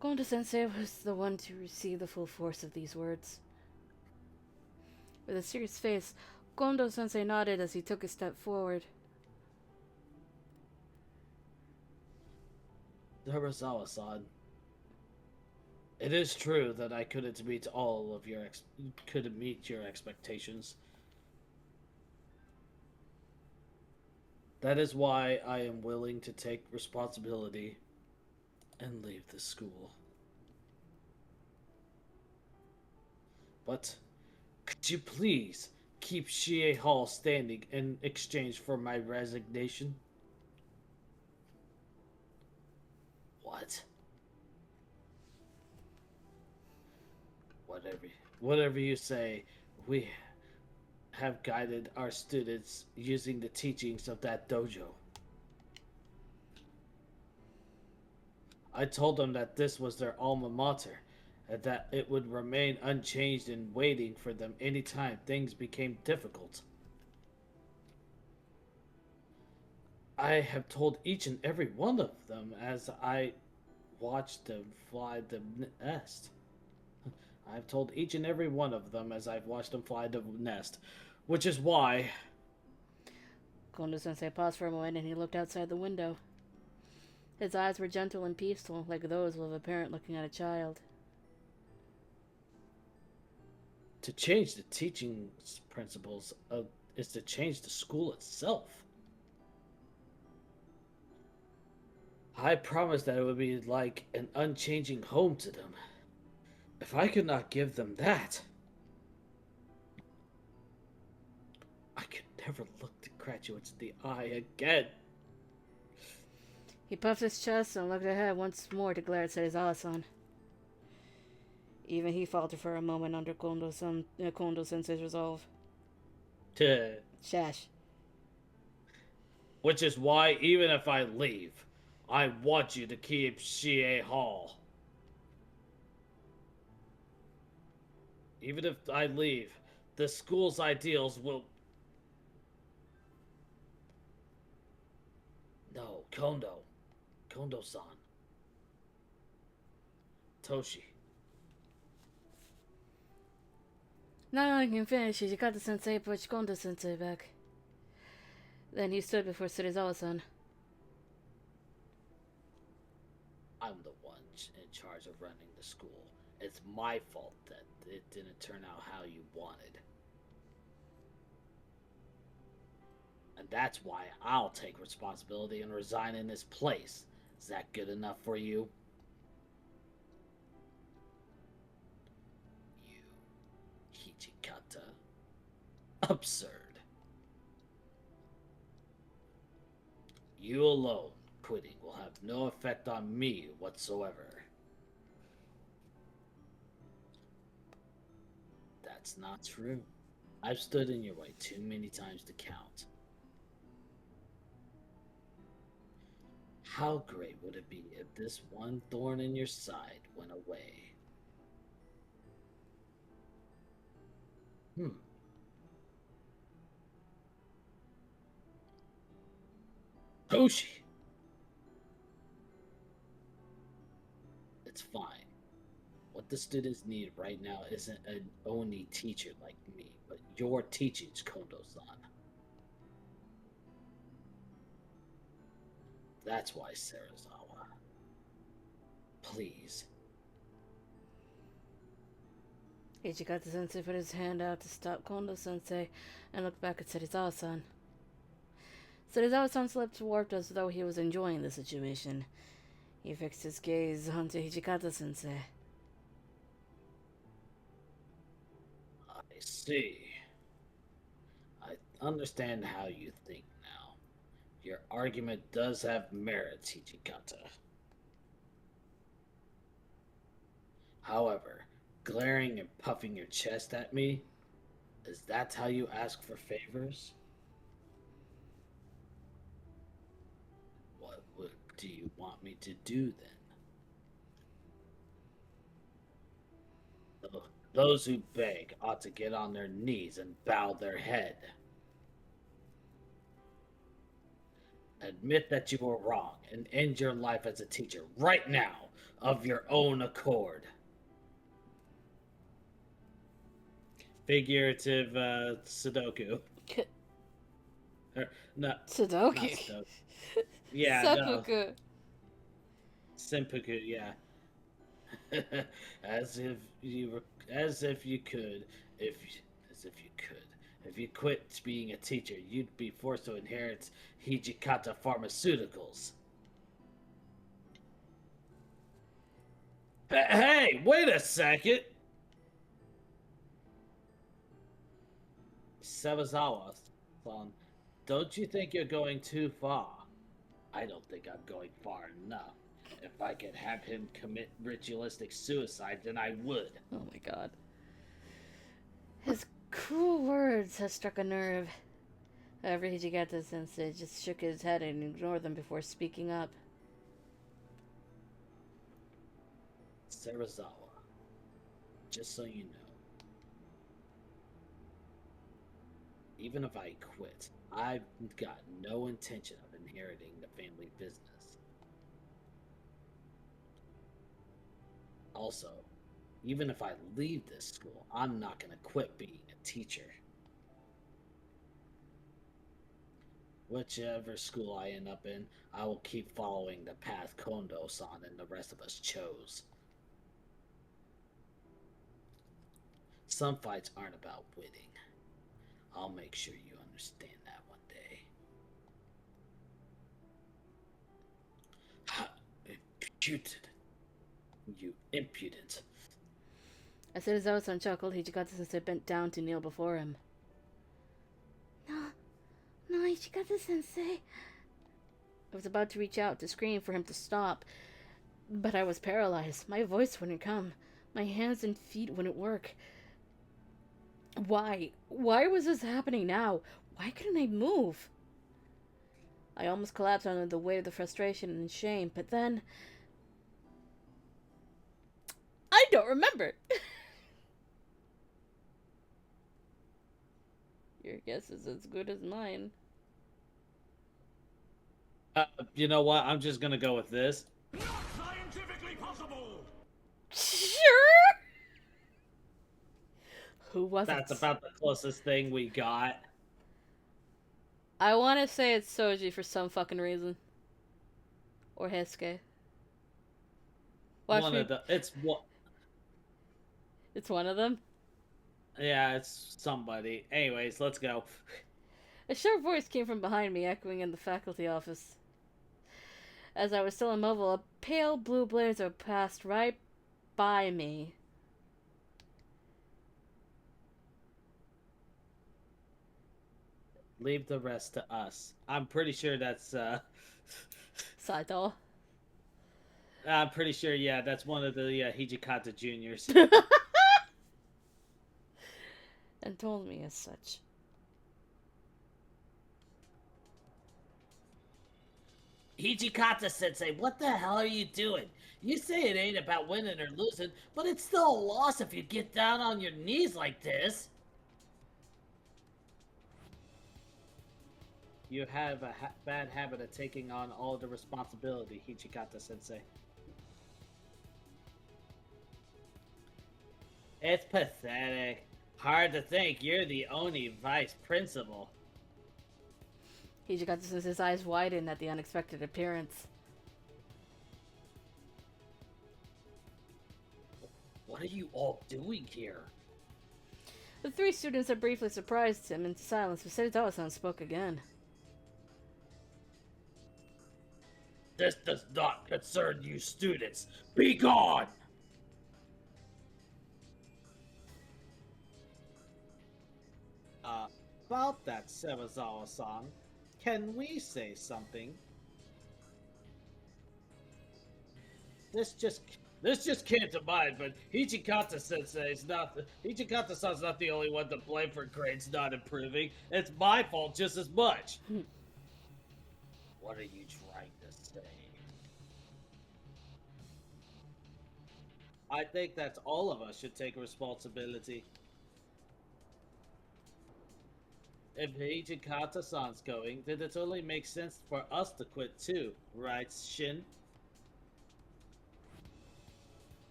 Kondo sensei was the one to receive the full force of these words. With a serious face, Kondo sensei nodded as he took a step forward. Hirasawa-san, it is true that I couldn't meet your expectations. That is why I am willing to take responsibility and leave the school. But could you please keep Shie Hall standing in exchange for my resignation? What? Whatever you say, we have guided our students using the teachings of that dojo. I told them that this was their alma mater, and that it would remain unchanged and waiting for them anytime things became difficult. I have told each and every one of them as I watched them fly the nest. I've told each and every one of them as I've watched them fly the nest, which is why... Kondo-sensei paused for a moment and he looked outside the window. His eyes were gentle and peaceful, like those of a parent looking at a child. To change the teaching principles is to change the school itself. I promised that it would be like an unchanging home to them. If I could not give them that, I could never look the graduates in the eye again. He puffed his chest and looked ahead once more to glare at Serizawa-san. Even he faltered for a moment under Kondo-sensei's resolve. Shash. Which is why, even if I leave, I want you to keep Shie Hall. Even if I leave, the school's ideals will... No, Kondo. Kondo-san. Toshi. Not letting him finish, Hijikata-sensei pushed Kondo-sensei back. Then he stood before Serizawa-san. I'm the one in charge of running the school. It's my fault that it didn't turn out how you wanted. And that's why I'll take responsibility and resign in this place. Is that good enough for you? You, Hijikata. Absurd. You alone quitting will have no effect on me whatsoever. That's not true. I've stood in your way too many times to count. How great would it be if this one thorn in your side went away? Toshi! It's fine. What the students need right now isn't an Oni teacher like me, but your teachings, Kondo-san. That's why, Serizawa. Please. Hijikata-sensei put his hand out to stop Kondo-sensei and looked back at Serizawa-san. Serizawa-san's lips warped as though he was enjoying the situation. He fixed his gaze onto Hijikata-sensei. see. I understand how you think now. Your argument does have merit, Hijikata. However, glaring and puffing your chest at me, is that how you ask for favors? What do you want me to do then? Those who beg ought to get on their knees and bow their head. Admit that you were wrong and end your life as a teacher right now of your own accord. Figurative Sudoku. Or, no, not Sudoku. Sudoku. Yeah, no. Seppuku. Senpuku, yeah. As if you could, as if you could. If you quit being a teacher, you'd be forced to inherit Hijikata Pharmaceuticals. Hey, wait a second! Sebazawa-san, don't you think you're going too far? I don't think I'm going far enough. If I could have him commit ritualistic suicide, then I would. Oh my god. His cruel words had struck a nerve. However, Hijikata-sensei just shook his head and ignored them before speaking up. Sarazawa, just so you know, even if I quit, I've got no intention of inheriting the family business. Also, even if I leave this school, I'm not going to quit being a teacher. Whichever school I end up in, I will keep following the path Kondo-san and the rest of us chose. Some fights aren't about winning. I'll make sure you understand that one day. Imputed. You impudent. As soon as Zawa-san chuckled, Hijikata-sensei bent down to kneel before him. No, Hijikata-sensei. I was about to reach out to scream for him to stop, but I was paralyzed. My voice wouldn't come. My hands and feet wouldn't work. Why? Why was this happening now? Why couldn't I move? I almost collapsed under the weight of the frustration and shame, but then... I don't remember! Your guess is as good as mine. You know what? I'm just gonna go with this. Not scientifically possible! Sure! Who was it? That's about the closest thing we got. I want to say it's Soji for some fucking reason. Or Heisuke. Watch One me. of the. It's what. It's one of them. Yeah, it's somebody. Anyways, let's go. A sharp voice came from behind me, echoing in the faculty office. As I was still immobile, a pale blue blazer passed right by me. Leave the rest to us. I'm pretty sure that's. Saito. I'm pretty sure, yeah, that's one of the Hijikata juniors. And told me as such. Hijikata sensei, what the hell are you doing? You say it ain't about winning or losing, but it's still a loss if you get down on your knees like this. You have a bad habit of taking on all the responsibility, Hijikata sensei. It's pathetic. Hard to think you're the only vice principal. Hijikata-sensei's eyes widened at the unexpected appearance. What are you all doing here? The three students had briefly surprised him into silence, but Saito-san spoke again. This does not concern you students. Be gone! About that, Sewazawa-san, can we say something? This just came to mind, but Hichikata-san's not the only one to blame for grades not improving. It's my fault just as much. What are you trying to say? I think that all of us should take responsibility. If Hichikata-san's going, then it only makes sense for us to quit too, right, Shin?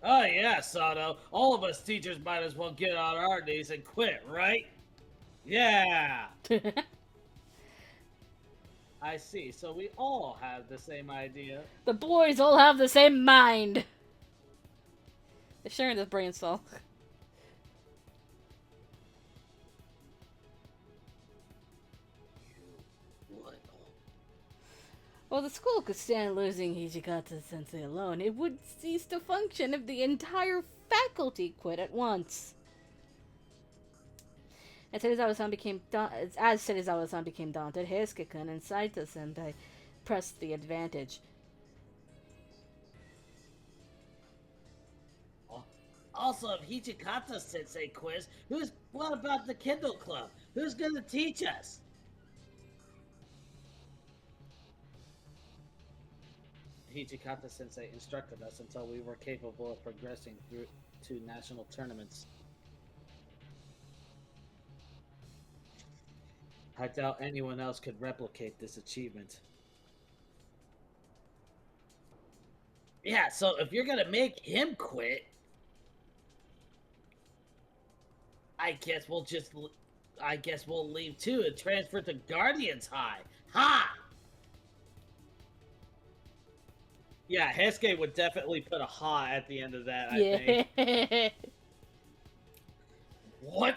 Oh yeah, Sato. All of us teachers might as well get on our knees and quit, right? Yeah! I see. So we all have the same idea. The boys all have the same mind. They're sharing this brain cell. What? Well, the school could stand losing Hijikata-sensei alone. It would cease to function if the entire faculty quit at once. As Serizawa-san became daunted, Heisuke-kun and Saito-senpai pressed the advantage. Also, if Hichikata Sensei quits, what about the Kindle Club? Who's gonna teach us? Hichikata Sensei instructed us until we were capable of progressing through to national tournaments. I doubt anyone else could replicate this achievement. Yeah, so if you're gonna make him quit, I guess we'll leave too and transfer to Guardians High. Ha! Yeah, Hesuke would definitely put a ha at the end of that, I think. Yeah. What?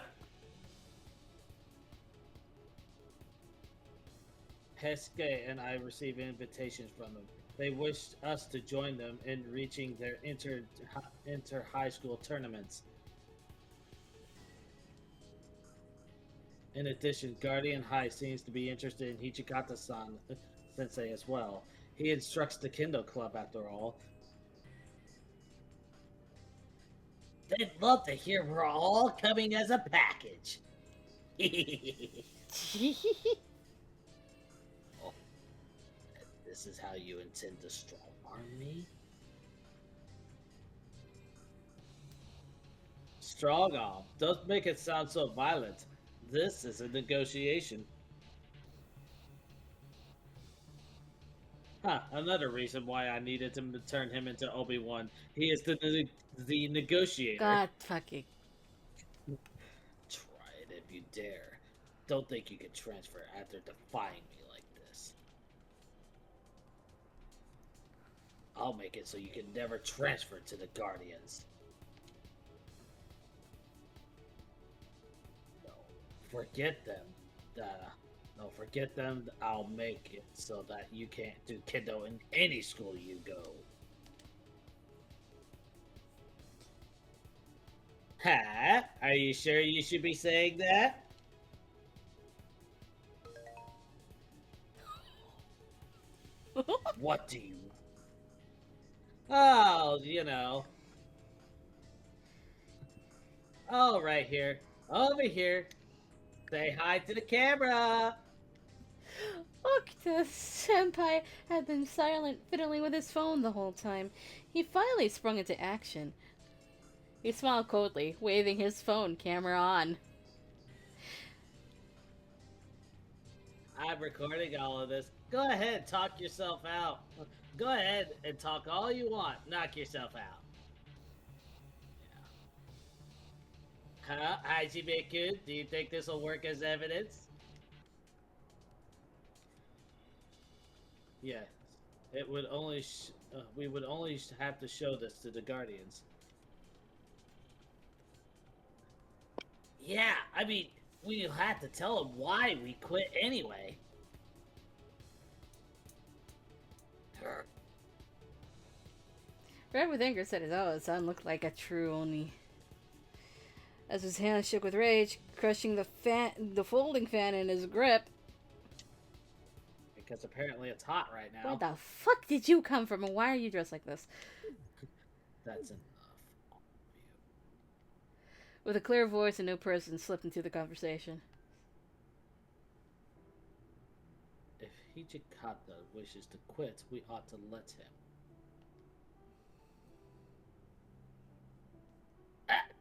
Hesuke and I received invitations from them. They wished us to join them in reaching their inter-high school tournaments. In addition, Guardian High seems to be interested in Hichikata-san sensei as well. He instructs the Kendo Club after all. They'd love to hear we're all coming as a package. Oh, this is how you intend to strong-arm me? Strong-arm? Don't make it sound so violent. This is a negotiation. Huh, another reason why I needed to turn him into Obi-Wan. He is the negotiator. God fucking. Try it if you dare. Don't think you can transfer after defying me like this. I'll make it so you can never transfer to the Guardians. No, forget them. No, forget them. I'll make it so that you can't do Kendo in any school you go. Huh? Are you sure you should be saying that? What do you... Oh, you know. Oh, right here. Over here. Say hi to the camera. Okuta-senpai had been silent, fiddling with his phone the whole time. He finally sprung into action. He smiled coldly, waving his phone camera on. I'm recording all of this. Go ahead, talk yourself out. Go ahead and talk all you want. Knock yourself out. Yeah. Huh? Hajime-kun, do you think this will work as evidence? Yes. It would only we would only have to show this to the Guardians. Yeah, I mean, we'll have to tell them why we quit anyway. Red with anger said his son looked like a true Oni. as his hand shook with rage, crushing the folding fan in his grip. Because apparently it's hot right now. Where the fuck did you come from, and why are you dressed like this? That's enough. With a clear voice, a new person slipped into the conversation. If Hijikata wishes to quit, we ought to let him.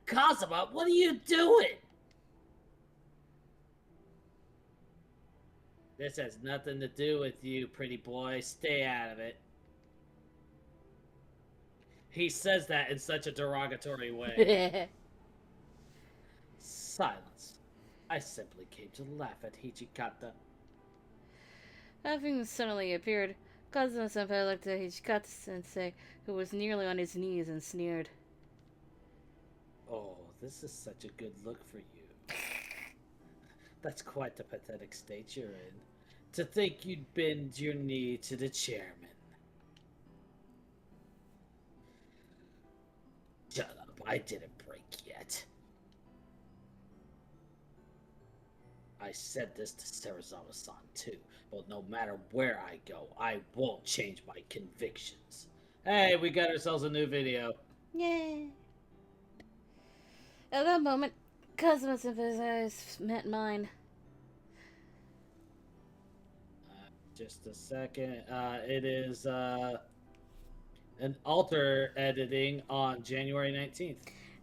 Kazuma, what are you doing? This has nothing to do with you, pretty boy. Stay out of it. He says that in such a derogatory way. Silence. I simply came to laugh at Hijikata. Having suddenly appeared, Kazuma-senpai looked at Hijikata-sensei, who was nearly on his knees, and sneered. Oh, this is such a good look for you. That's quite the pathetic state you're in. To think you'd bend your knee to the chairman. Shut up, I didn't break yet. I said this to Serizawa-san too, but no matter where I go, I won't change my convictions. Hey, we got ourselves a new video. Yay. At that moment, Kazuma-senpai's eyes met mine. Just a second. It is an alter editing on January 19th.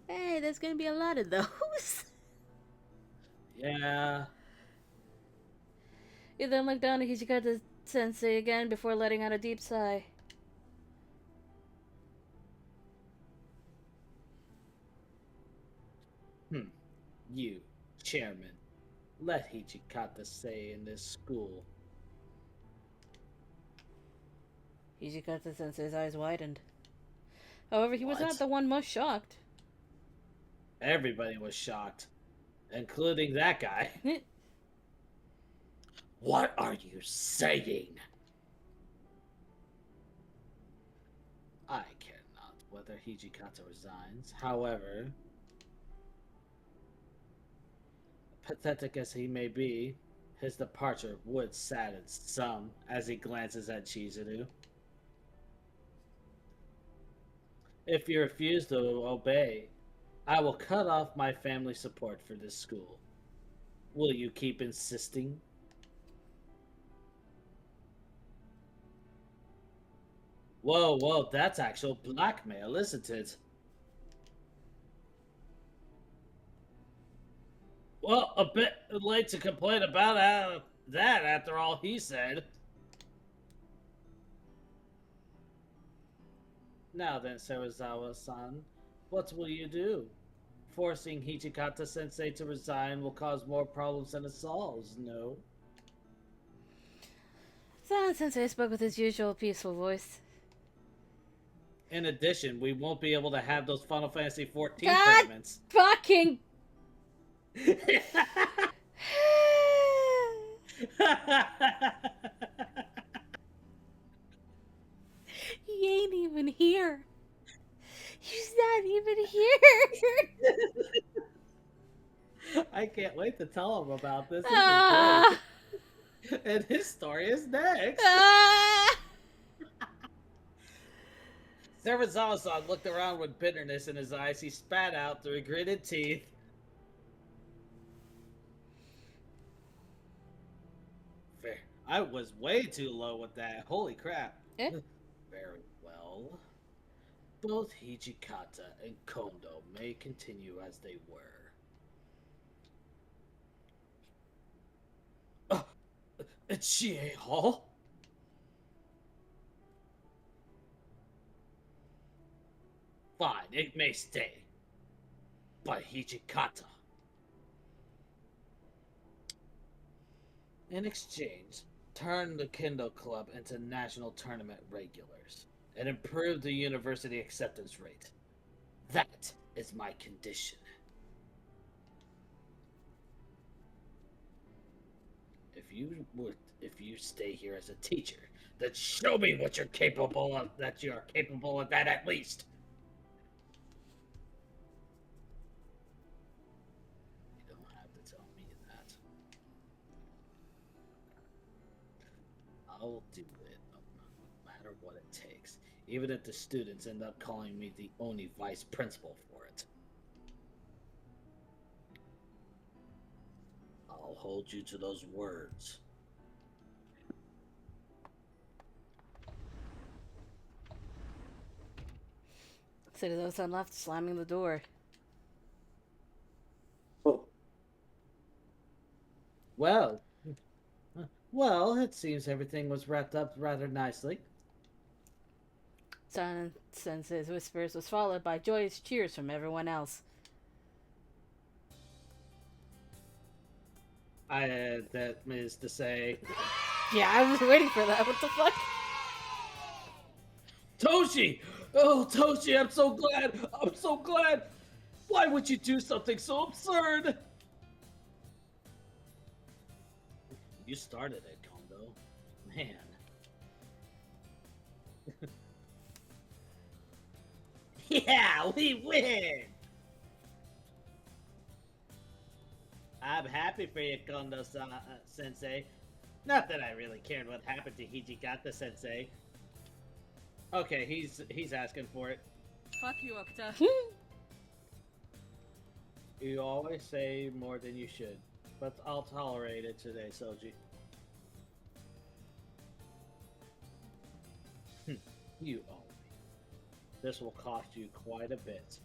Hey, there's gonna be a lot of those. Yeah. He then looked down at Hijikata-sensei again before letting out a deep sigh. You, chairman, let Hijikata stay in this school. Hijikata-sensei's eyes widened. However, he was What? not the one most shocked. Everybody was shocked, including that guy. What are you saying? I care not whether Hijikata resigns. However, pathetic as he may be, his departure would sadden some as he glances at Chizuru. If you refuse to obey, I will cut off my family support for this school. Will you keep insisting? Whoa, that's actual blackmail, isn't it? Well, a bit late to complain about that after all he said. Now then, Serizawa-san, what will you do? Forcing Hijikata-sensei to resign will cause more problems than it solves, no? Silent-sensei spoke with his usual peaceful voice. In addition, we won't be able to have those Final Fantasy XIV God tournaments. fucking... He ain't even here. He's not even here. I can't wait to tell him about this. This Ah. is great. And his story is next. Ah. Serizawa-san looked around with bitterness in his eyes. He spat out through gritted teeth. Fair. I was way too low with that. Holy crap. Eh? Very well. Both Hijikata and Kondo may continue as they were. It's Chie Hall? Fine, it may stay. But Hijikata. In exchange, turn the Kendo Club into national tournament regulars and improve the university acceptance rate. That is my condition. If you stay here as a teacher, then show me what you're capable of. That you are capable of that at least. I'll do it, no matter what it takes. Even if the students end up calling me the only vice principal for it. I'll hold you to those words. So to those on left, slamming the door. Oh. Well, well, it seems everything was wrapped up rather nicely. Silent Sensei's whispers was followed by joyous cheers from everyone else. That is to say, Yeah, I was waiting for that. What the fuck? Toshi! Oh, Toshi, I'm so glad! I'm so glad! Why would you do something so absurd? You started it, Kondo. Man. Yeah, we win! I'm happy for you, Kondo Sensei. Not that I really cared what happened to Hijikata Sensei. Okay, he's asking for it. Fuck you, Okuta. You always say more than you should, but I'll tolerate it today, Soji. You owe me. This will cost you quite a bit.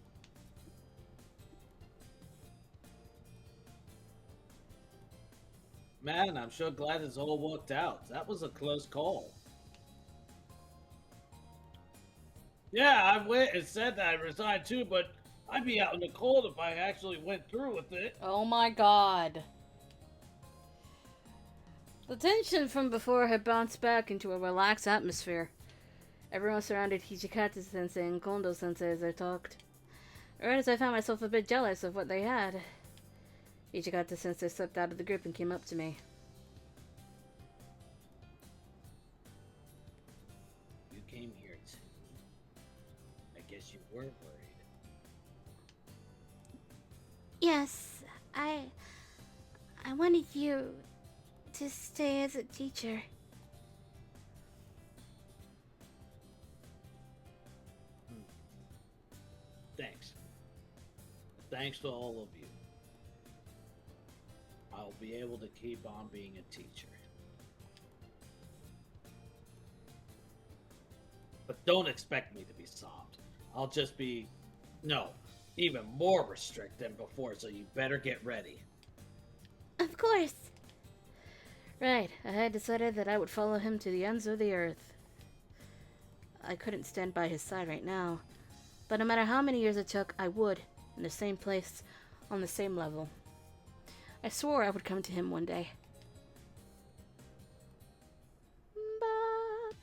Man, I'm sure glad it's all worked out. That was a close call. Yeah, I went and said that I resigned too, but I'd be out in the cold if I actually went through with it. Oh my god. The tension from before had bounced back into a relaxed atmosphere. Everyone surrounded Hijikata Sensei and Kondo Sensei as they talked. Right as I found myself a bit jealous of what they had, Hijikata Sensei slipped out of the group and came up to me. You came here too. I guess you were worried. Yes, I wanted you to stay as a teacher. Thanks. Thanks to all of you. I'll be able to keep on being a teacher. But don't expect me to be soft. I'll just be, no, even more restrict than before, so you better get ready. Of course. Right, I had decided that I would follow him to the ends of the earth. I couldn't stand by his side right now, but no matter how many years it took, I would, in the same place, on the same level. I swore I would come to him one day. Bob.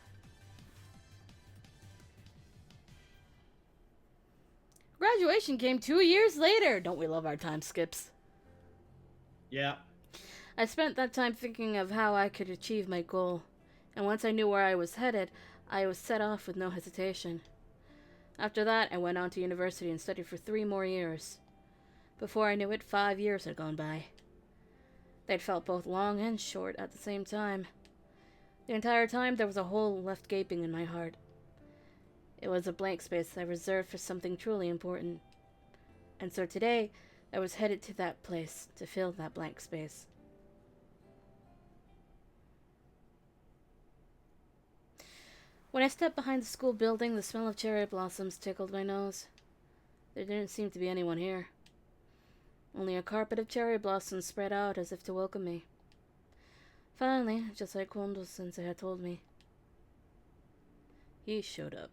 Graduation came 2 years later. Don't we love our time skips? Yeah. I spent that time thinking of how I could achieve my goal, and once I knew where I was headed, I was set off with no hesitation. After that, I went on to university and studied for 3 more years. Before I knew it, 5 years had gone by. They'd felt both long and short at the same time. The entire time, there was a hole left gaping in my heart. It was a blank space I reserved for something truly important. And so today, I was headed to that place to fill that blank space. When I stepped behind the school building, the smell of cherry blossoms tickled my nose. There didn't seem to be anyone here. Only a carpet of cherry blossoms spread out as if to welcome me. Finally, just like Kondo Sensei had told me, he showed up.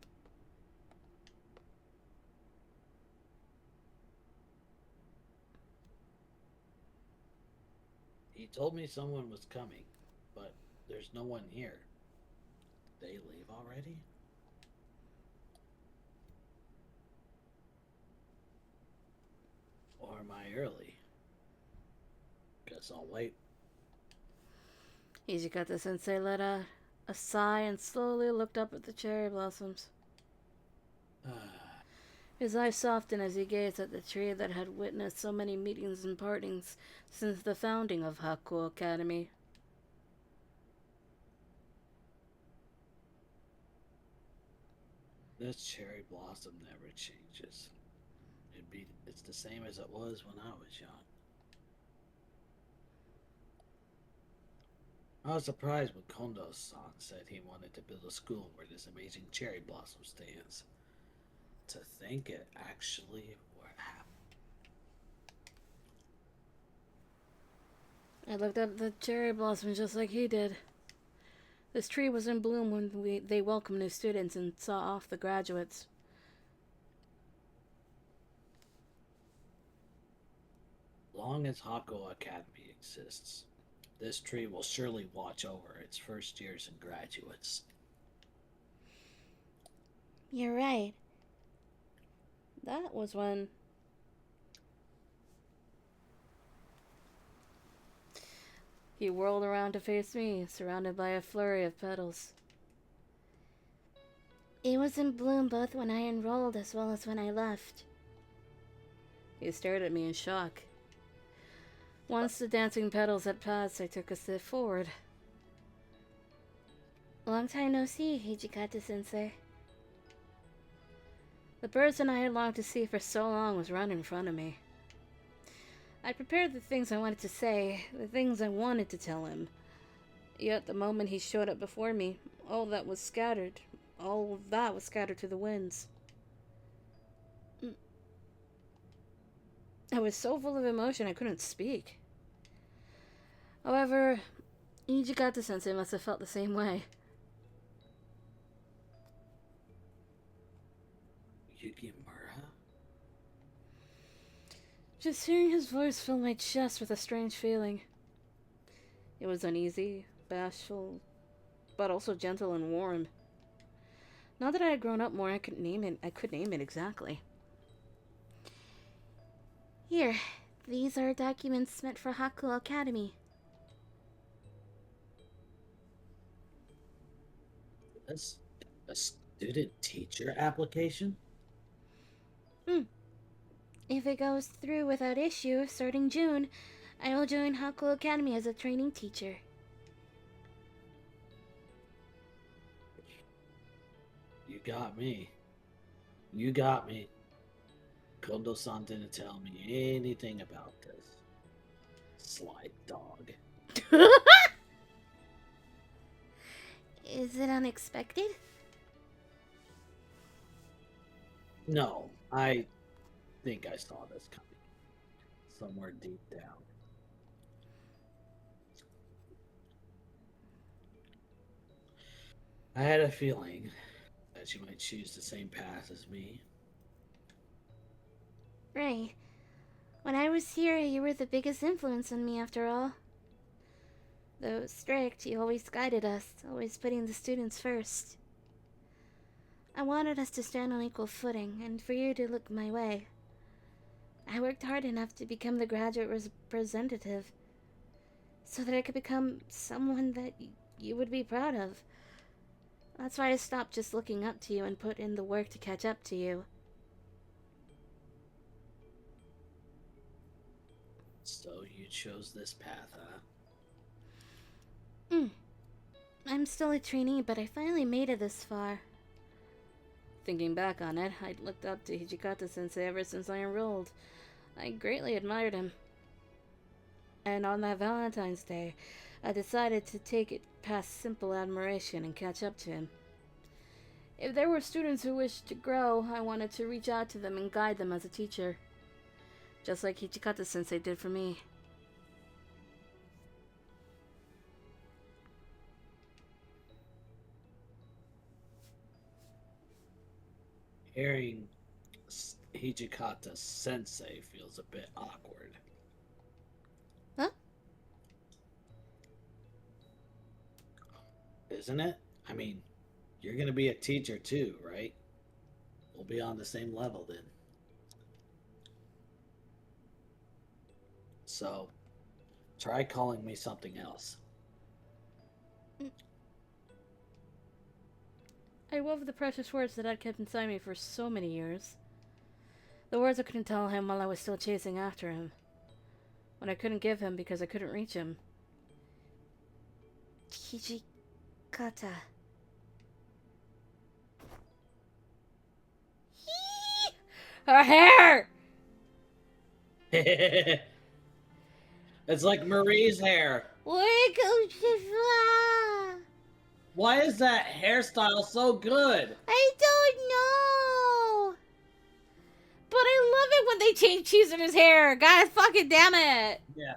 He told me someone was coming, but there's no one here. Did they leave already? Or am I early? Guess I'll wait. Hijikata Sensei let out a sigh and slowly looked up at the cherry blossoms. His eyes softened as he gazed at the tree that had witnessed so many meetings and partings since the founding of Hakuo Academy. This cherry blossom never changes. It's the same as it was when I was young. I was surprised when Kondo-san said he wanted to build a school where this amazing cherry blossom stands. To think it actually what happened. I looked up the cherry blossom just like he did. This tree was in bloom when they welcomed new students and saw off the graduates. Long as Hakuo Academy exists, this tree will surely watch over its first years and graduates. You're right. That was when he whirled around to face me, surrounded by a flurry of petals. It was in bloom both when I enrolled as well as when I left. He stared at me in shock. Once the dancing petals had passed, I took a step forward. Long time no see, Hijikata-sensei. The person I had longed to see for so long was right in front of me. I prepared the things I wanted to say, the things I wanted to tell him. Yet the moment he showed up before me, all that was scattered to the winds. I was so full of emotion I couldn't speak. However, Ijikata-sensei must have felt the same way. Yukimura? Just hearing his voice filled my chest with a strange feeling. It was uneasy, bashful, but also gentle and warm. Now that I had grown up more, I could name it exactly. Here, these are documents meant for Hakuo Academy. That's a student teacher application? If it goes through without issue, starting June, I will join Hakuo Academy as a training teacher. You got me. You got me. Kondo-san didn't tell me anything about this. Sly dog. Is it unexpected? No, I think I saw this coming. Somewhere deep down. I had a feeling that you might choose the same path as me. Right. When I was here, you were the biggest influence on me after all. Though strict, you always guided us, always putting the students first. I wanted us to stand on equal footing, and for you to look my way. I worked hard enough to become the graduate representative, so that I could become someone that you would be proud of. That's why I stopped just looking up to you and put in the work to catch up to you. So you chose this path, huh? I'm still a trainee, but I finally made it this far. Thinking back on it, I'd looked up to Hijikata-sensei ever since I enrolled. I greatly admired him. And on that Valentine's Day, I decided to take it past simple admiration and catch up to him. If there were students who wished to grow, I wanted to reach out to them and guide them as a teacher. Just like Hijikata-sensei did for me. Hearing Hijikata Sensei feels a bit awkward. Huh? Isn't it? I mean, you're gonna be a teacher too, right? We'll be on the same level then. So, try calling me something else. I wove the precious words that I'd kept inside me for so many years. The words I couldn't tell him while I was still chasing after him. When I couldn't give him because I couldn't reach him. Hijikata. Her hair! It's like Marie's hair. Where goes Shiva? Why is that hairstyle so good? I don't know. But I love it when they change cheese in his hair. God fucking damn it. Yeah.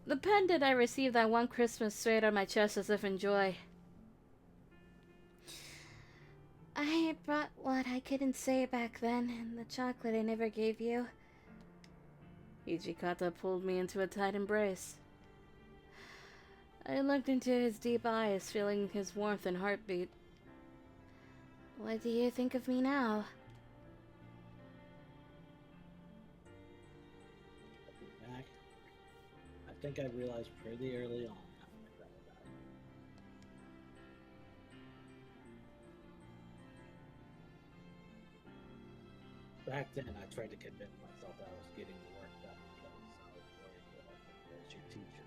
The pendant I received that one Christmas straight on my chest as if in joy. I brought what I couldn't say back then, and the chocolate I never gave you. Ijikata pulled me into a tight embrace. I looked into his deep eyes, feeling his warmth and heartbeat. What do you think of me now? Back. I think I realized pretty early on how I felt about it. Back then, I tried to convince myself that I was getting the work done because I was worried that I was your teacher.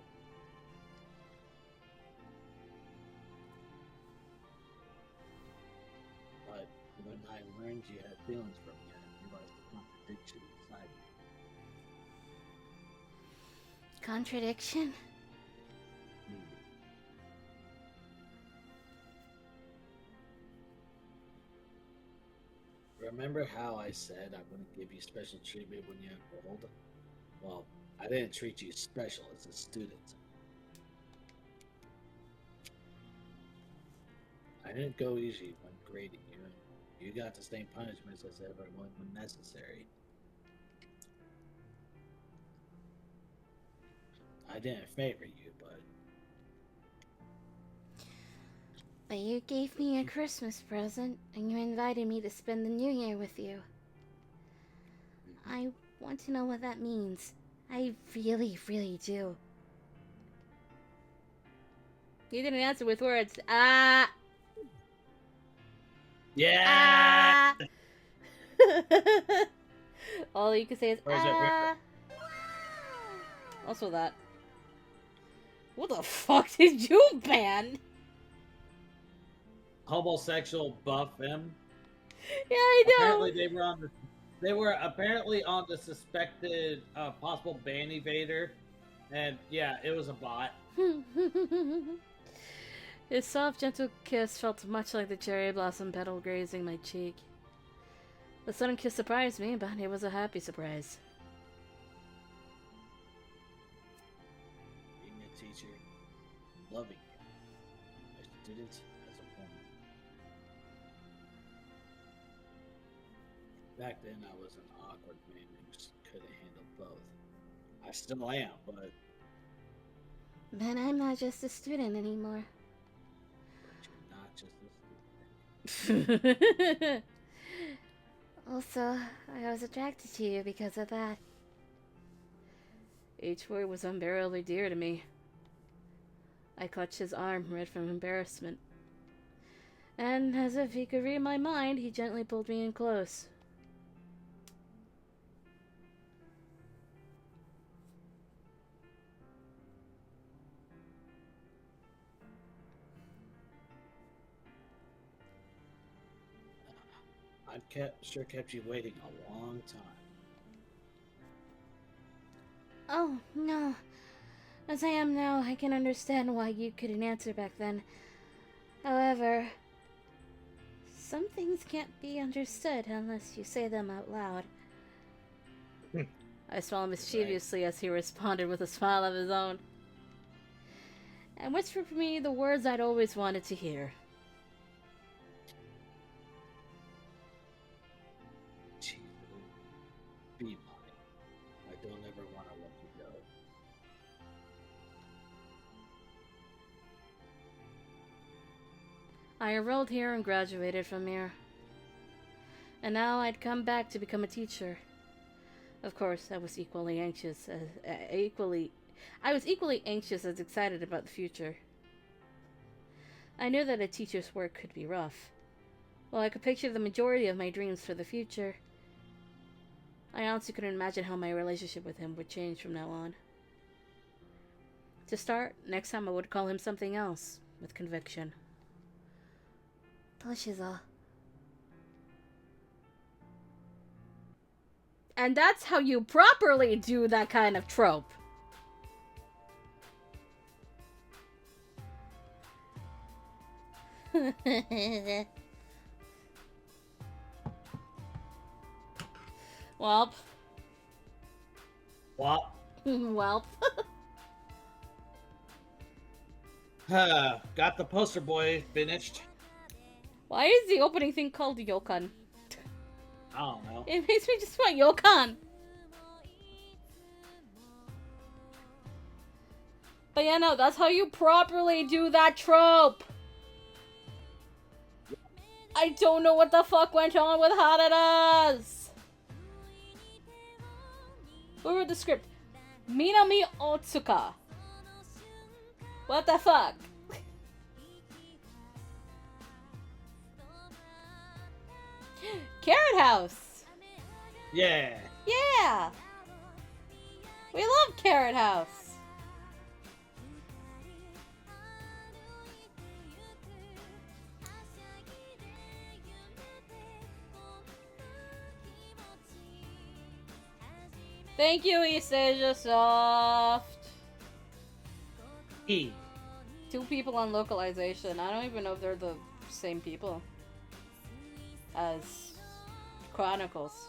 But when I learned you had feelings for me, I realized the contradiction inside me. Contradiction? Remember how I said I wouldn't give you special treatment when you're enrolled? Well, I didn't treat you special as a student. I didn't go easy when grading you, and you got the same punishments as everyone when necessary. I didn't favor you, but But you gave me a Christmas present, and you invited me to spend the New Year with you. I want to know what that means. I really, really do. You didn't answer with words. Ah! yeah. Ah! All you can say is Where's it? ah. Also that. What the fuck did you ban? Homosexual buff him. Yeah, I know. Apparently, they were apparently on the suspected possible ban evader, and yeah, it was a bot. His soft, gentle kiss felt much like the cherry blossom petal grazing my cheek. The sudden kiss surprised me, but it was a happy surprise. Being a teacher, loving you, a student as a woman. Back then, I was an awkward man who couldn't handle both. I still am, but Then I'm not just a student anymore. you're not just a student. Also, I was attracted to you because of that. Each word was unbearably dear to me. I clutched his arm, red from embarrassment. And, as if he could read my mind, he gently pulled me in close. Sure kept you waiting a long time. Oh, no. As I am now, I can understand why you couldn't answer back then. However, some things can't be understood unless you say them out loud. I smiled mischievously as he responded with a smile of his own, and whispered for me the words I'd always wanted to hear. Be mine. I don't ever want to let you go. I enrolled here and graduated from here. And now I'd come back to become a teacher. Of course, I was equally anxious as excited about the future. I knew that a teacher's work could be rough. While I could picture the majority of my dreams for the future, I honestly couldn't imagine how my relationship with him would change from now on. To start, next time I would call him something else, with conviction. どうしようぞ。 And that's how you properly do that kind of trope. Welp. What? Welp. Got the poster boy finished. Why is the opening thing called Yokan? I don't know. It makes me just want Yokan. But yeah, no, that's how you properly do that trope. I don't know what the fuck went on with Haradas. Who wrote the script? Minami Otsuka. What the fuck? Carrot House. Yeah. Yeah. We love Carrot House. Thank you, East Asia Soft. E. 2 people on localization. I don't even know if they're the same people as Chronicles.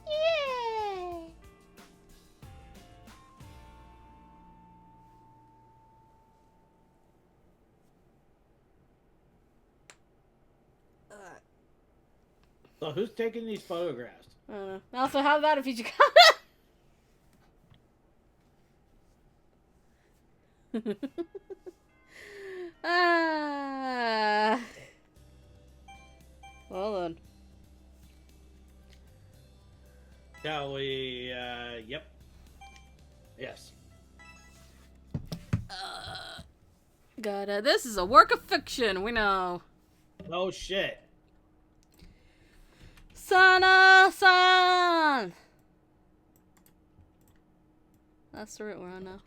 Yay! So who's taking these photographs? I don't know. Also, how about if you Ah. Hold on. Shall we, yep. Yes. This is a work of fiction, we know. Oh shit. Sana-san! That's the route we're on now.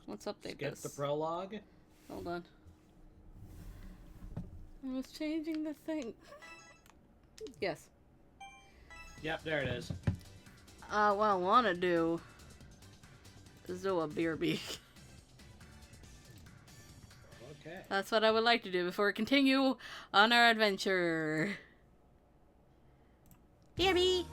Let's update Skip this. the prologue. Hold on. I was changing the thing. Yes. Yep, there it is. What I want to do is do a beer beak. Okay. That's what I would like to do before we continue on our adventure. BRB!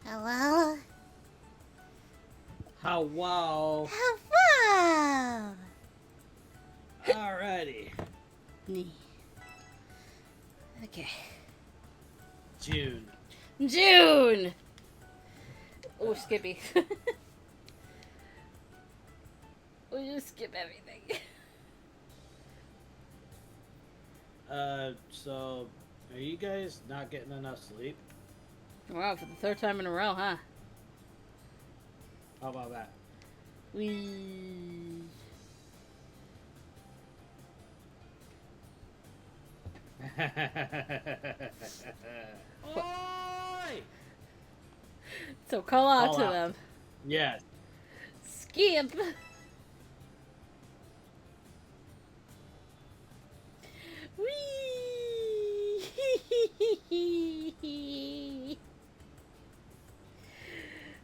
Hello? Hello. Hello! Alrighty. Okay. June. June! Oh, Skippy. We'll just skip everything. So, are you guys not getting enough sleep? Wow, for the third time in a row, huh? How about that? We. Oi! So call out Call to out. them. Yes. Skip! Whee!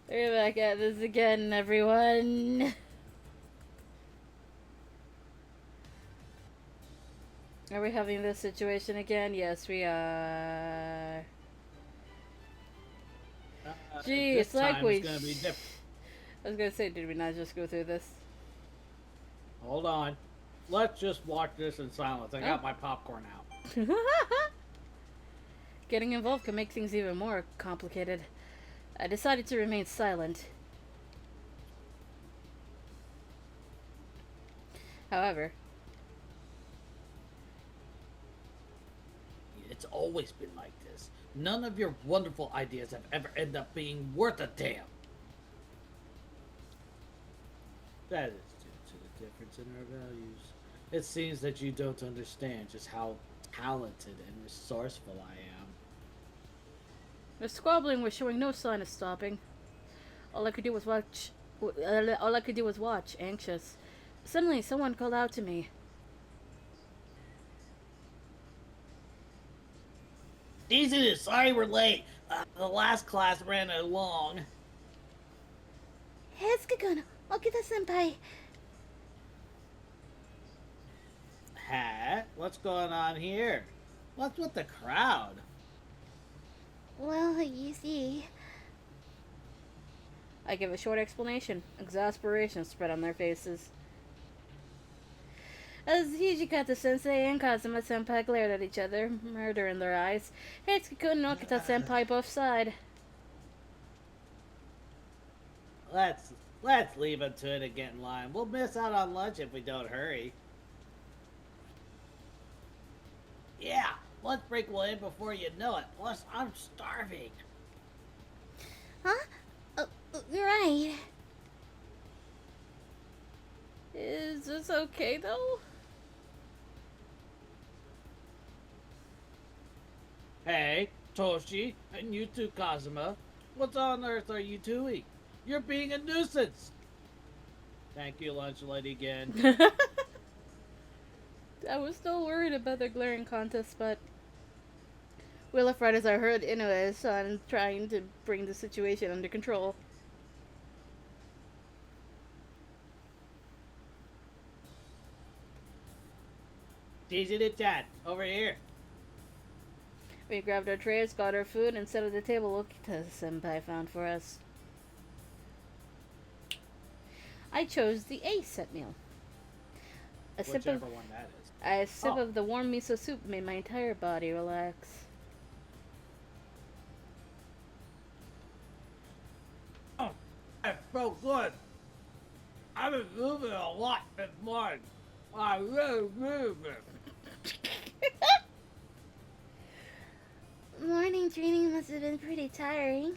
We're back at this again, everyone. Are we having this situation again? Yes, we are. Gee, this it's like time we. it's gonna be different. I was gonna say, did we not just go through this? Hold on. Let's just watch this in silence. I got my popcorn out. Getting involved can make things even more complicated. I decided to remain silent. However, It's always been like this. None of your wonderful ideas have ever ended up being worth a damn. That is due to the difference in our values. It seems that you don't understand just how talented and resourceful I am. the squabbling was showing no sign of stopping. All I could do was watch. All I could do was watch, anxious. Suddenly, someone called out to me. Easy, sorry we're late. The last class ran along. Hesuke-kun, Okita-senpai. Huh? What's going on here? What's with the crowd? Well, you see... I give a short explanation. Exasperation spread on their faces. As Hijikata-sensei and Kazuma-senpai glared at each other, murder in their eyes, Heitsuki-kun and Okita-senpai both sighed. Let's leave them to it and get in line. We'll miss out on lunch if we don't hurry. Yeah, lunch break will end before you know it. Plus, I'm starving. Huh? Oh, you're right. Is this okay, though? Hey, Toshi, and you too, Kazuma. What on earth are you doing? You're being a nuisance. Thank you, lunch lady again. I was still worried about their glaring contest, but we left right as I heard Inoue's son trying to bring the situation under control. Easy to chat. Over here. We grabbed our trays, got our food, and sat at the table Okita-senpai found for us. I chose the A set meal. A sip Whichever of one that is. a sip Oh. of the warm miso soup made my entire body relax. Oh, it felt good. I've been moving a lot this morning. I really moving. Morning training must have been pretty tiring.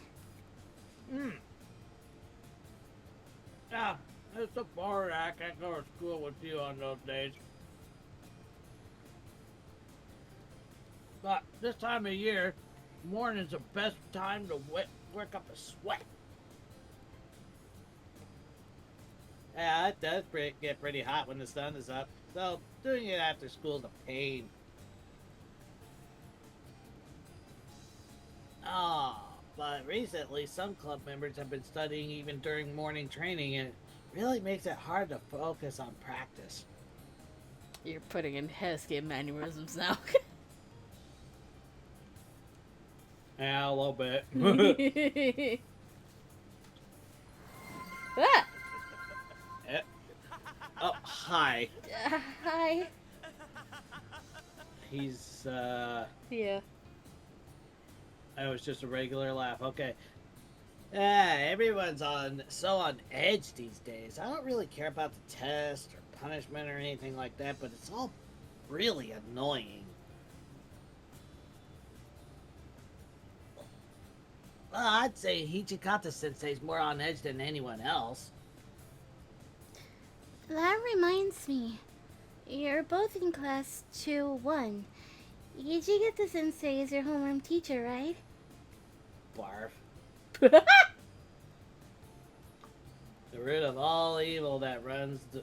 Yeah, it's a bummer that I can't go to school with you on those days. But this time of year, morning's the best time to work up a sweat. Yeah, it does get pretty hot when the sun is up, so doing it after school's a pain. Oh, but recently some club members have been studying even during morning training, and it really makes it hard to focus on practice. You're putting in Hesuke mannerisms now. Yeah, a little bit. Ah! Eh, Oh, hi. Hi. He's, Yeah. That was just a regular laugh. Okay. Everyone's on edge these days. I don't really care about the test or punishment or anything like that, but it's all really annoying. Well, I'd say Hichikata Sensei's more on edge than anyone else. That reminds me. You're both in class 2-1. Yujigata Sensei is your homeroom teacher, right? Barf. The root of all evil that ruins the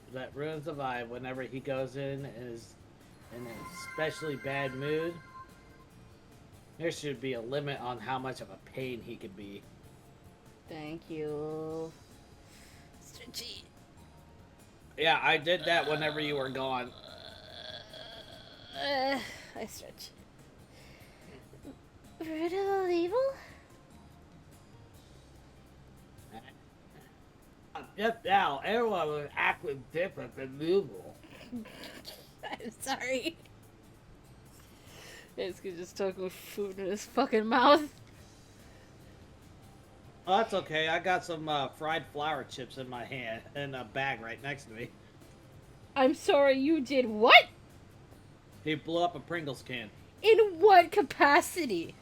vibe whenever he goes in is in an especially bad mood. There should be a limit on how much of a pain he could be. Thank you. Stretchy. Yeah, I did that whenever you were gone. I stretch. Root of all evil? Just now, everyone was acting different than usual. I'm sorry. It's just talking with food in his fucking mouth. Oh, that's okay. I got some fried flour chips in my hand in a bag right next to me. I'm sorry, you did what? He blew up a Pringles can. In what capacity?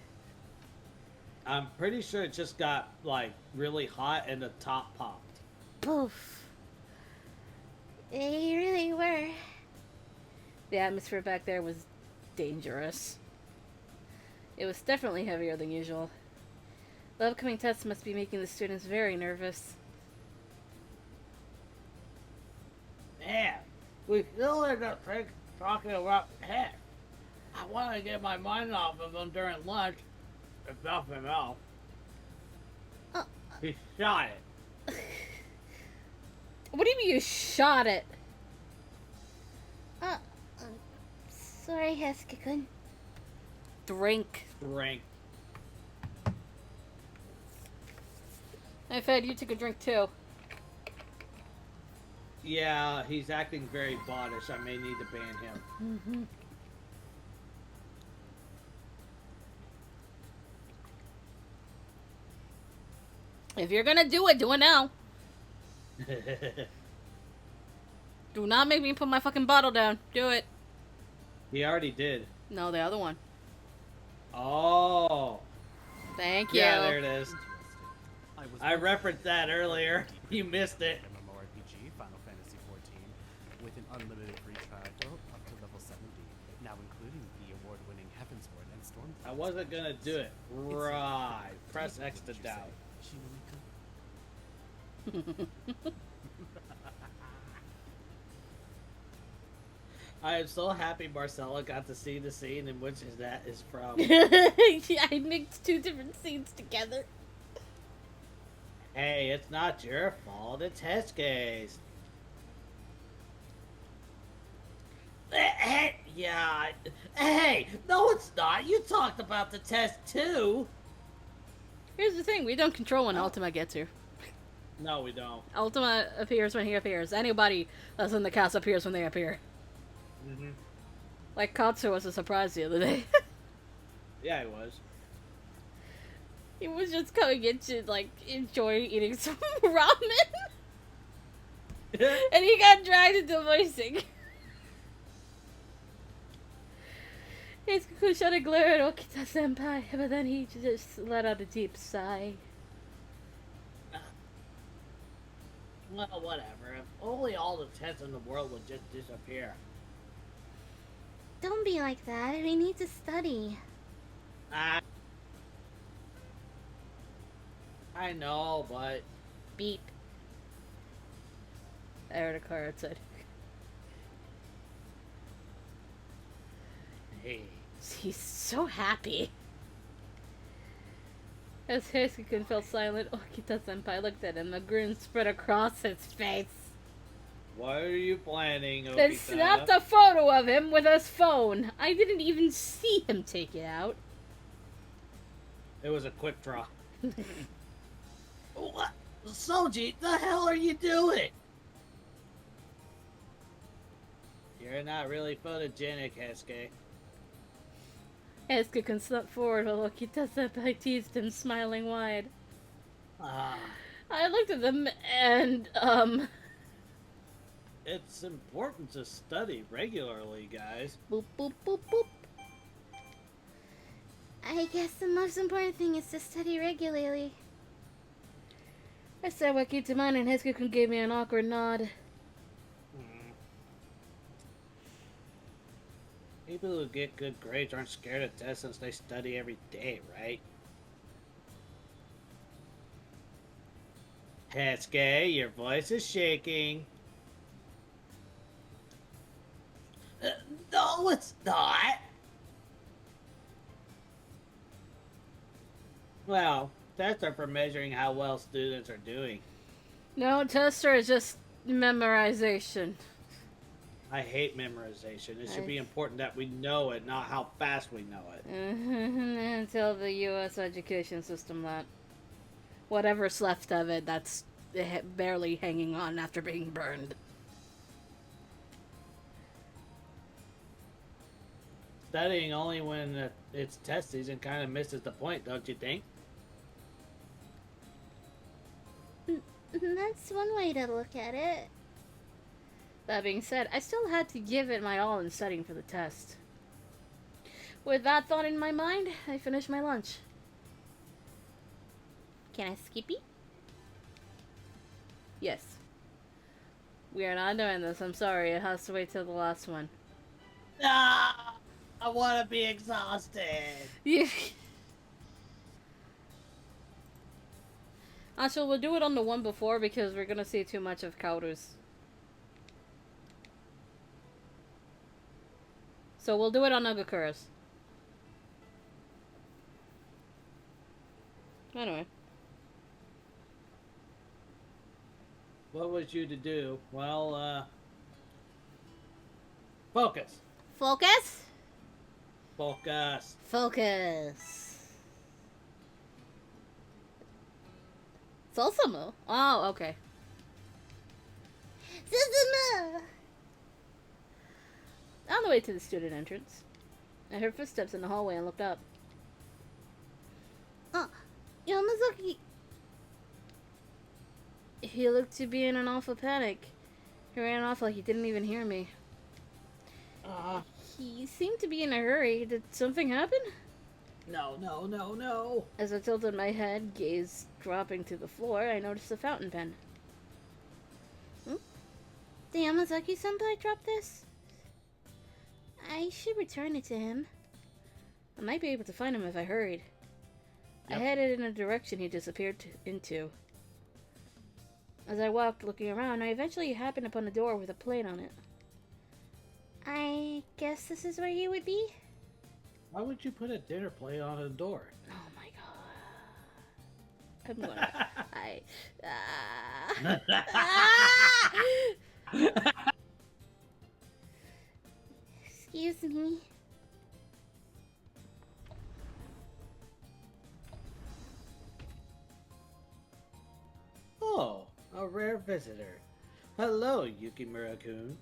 I'm pretty sure it just got, like, really hot and the top popped. Poof. They really were. The atmosphere back there was dangerous. It was definitely heavier than usual. The upcoming tests must be making the students very nervous. Man, we still end up talking about heck. I want to get my mind off of him during lunch, if nothing else. He shot it. What do you mean you shot it? Sorry, Hesuke-kun. Drink. Drink. I fed you took a drink too. Yeah, he's acting very bawdish. I may need to ban him. Mm-hmm. If you're gonna do it now. Do not make me put my fucking bottle down. Do it. He already did. No, the other one. Oh. Thank you. Yeah, there it is. I referenced that earlier. You missed it. MMORPG Final Fantasy XIV with an unlimited free trial up to level 70, now including the award-winning Heavensward and Storm. I wasn't gonna do it. Right. Press X to doubt. I am so happy Marcella got to see the scene in which that is from. I mixed two different scenes together. Hey, it's not your fault. It's Hesuke's. Hey, yeah. Hey, no, it's not. You talked about the test too. Here's the thing, we don't control when Ultima gets here. No, we don't. Ultima appears when he appears. Anybody that's in the cast appears when they appear. Mm-hmm. Like Katsu was a surprise the other day. Yeah, it was. He was just coming in to, like, enjoy eating some ramen. And he got dragged into voicing. Heisuke shot a glare at Okita-senpai, but then he just let out a deep sigh. Well, whatever. If only all the tests in the world would just disappear. Don't be like that. We need to study. I know, but... Beep. I heard a car outside. Hey. He's so happy. As Heisuke fell silent, Okita-senpai looked at him. A grin spread across his face. What are you planning, Okita? Then snapped a photo of him with his phone. I didn't even see him take it out. It was a quick draw. What? Soji, the hell are you doing? You're not really photogenic, Hesuke. Asuka can step forward while Okita-senpai teased him, smiling wide. Ah, I looked at them and, it's important to study regularly, guys. boop, boop, boop, boop. I guess the most important thing is to study regularly. I said Wakita mine and Asuka gave me an awkward nod. People who get good grades aren't scared of tests since they study every day, right? Hesuke, your voice is shaking. No, it's not. Well, tests are for measuring how well students are doing. No, tester is just memorization. I hate memorization. It should be important that we know it, not how fast we know it. Until the U.S. education system that whatever's left of it, that's barely hanging on after being burned. Studying only when it's test season kind of misses the point, don't you think? That's one way to look at it. That being said, I still had to give it my all in studying for the test. With that thought in my mind, I finished my lunch. Can I skippy? Yes. We are not doing this. I'm sorry. It has to wait till the last one. Ah, I want to be exhausted. Actually, we'll do it on the one before because we're gonna see too much of Kauru's. So we'll do it on Nagakura's. Anyway. What was you to do? Well, focus. Focus? Focus. Focus. Susumu? Oh, okay. Susumu! On the way to the student entrance, I heard footsteps in the hallway and looked up. Yamazaki. He looked to be in an awful panic. He ran off like he didn't even hear me. He seemed to be in a hurry. Did something happen? No. As I tilted my head, gaze dropping to the floor, I noticed a fountain pen. Did Yamazaki-senpai drop this? I should return it to him. I might be able to find him if I hurried. Yep. I headed in a direction he disappeared into. As I walked looking around, I eventually happened upon a door with a plate on it. I guess this is where you would be? Why would you put a dinner plate on a door? Oh my god. I'm gonna... Excuse me. Oh, a rare visitor. Hello, Yukimura-kun.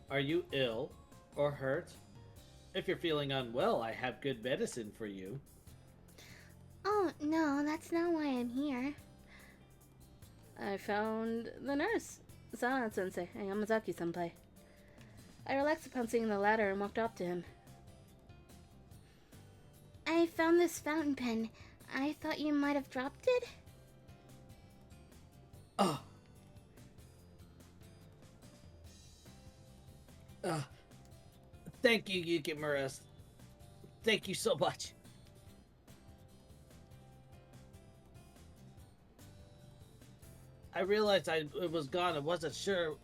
Are you ill or hurt? If you're feeling unwell, I have good medicine for you. Oh, no, that's not why I'm here. I found the nurse, Sana-sensei, and Yamazaki-senpai. I relaxed upon seeing the latter and walked up to him. I found this fountain pen. I thought you might have dropped it? Oh. Thank you, Yukimura. Thank you so much. I realized it was gone. I wasn't sure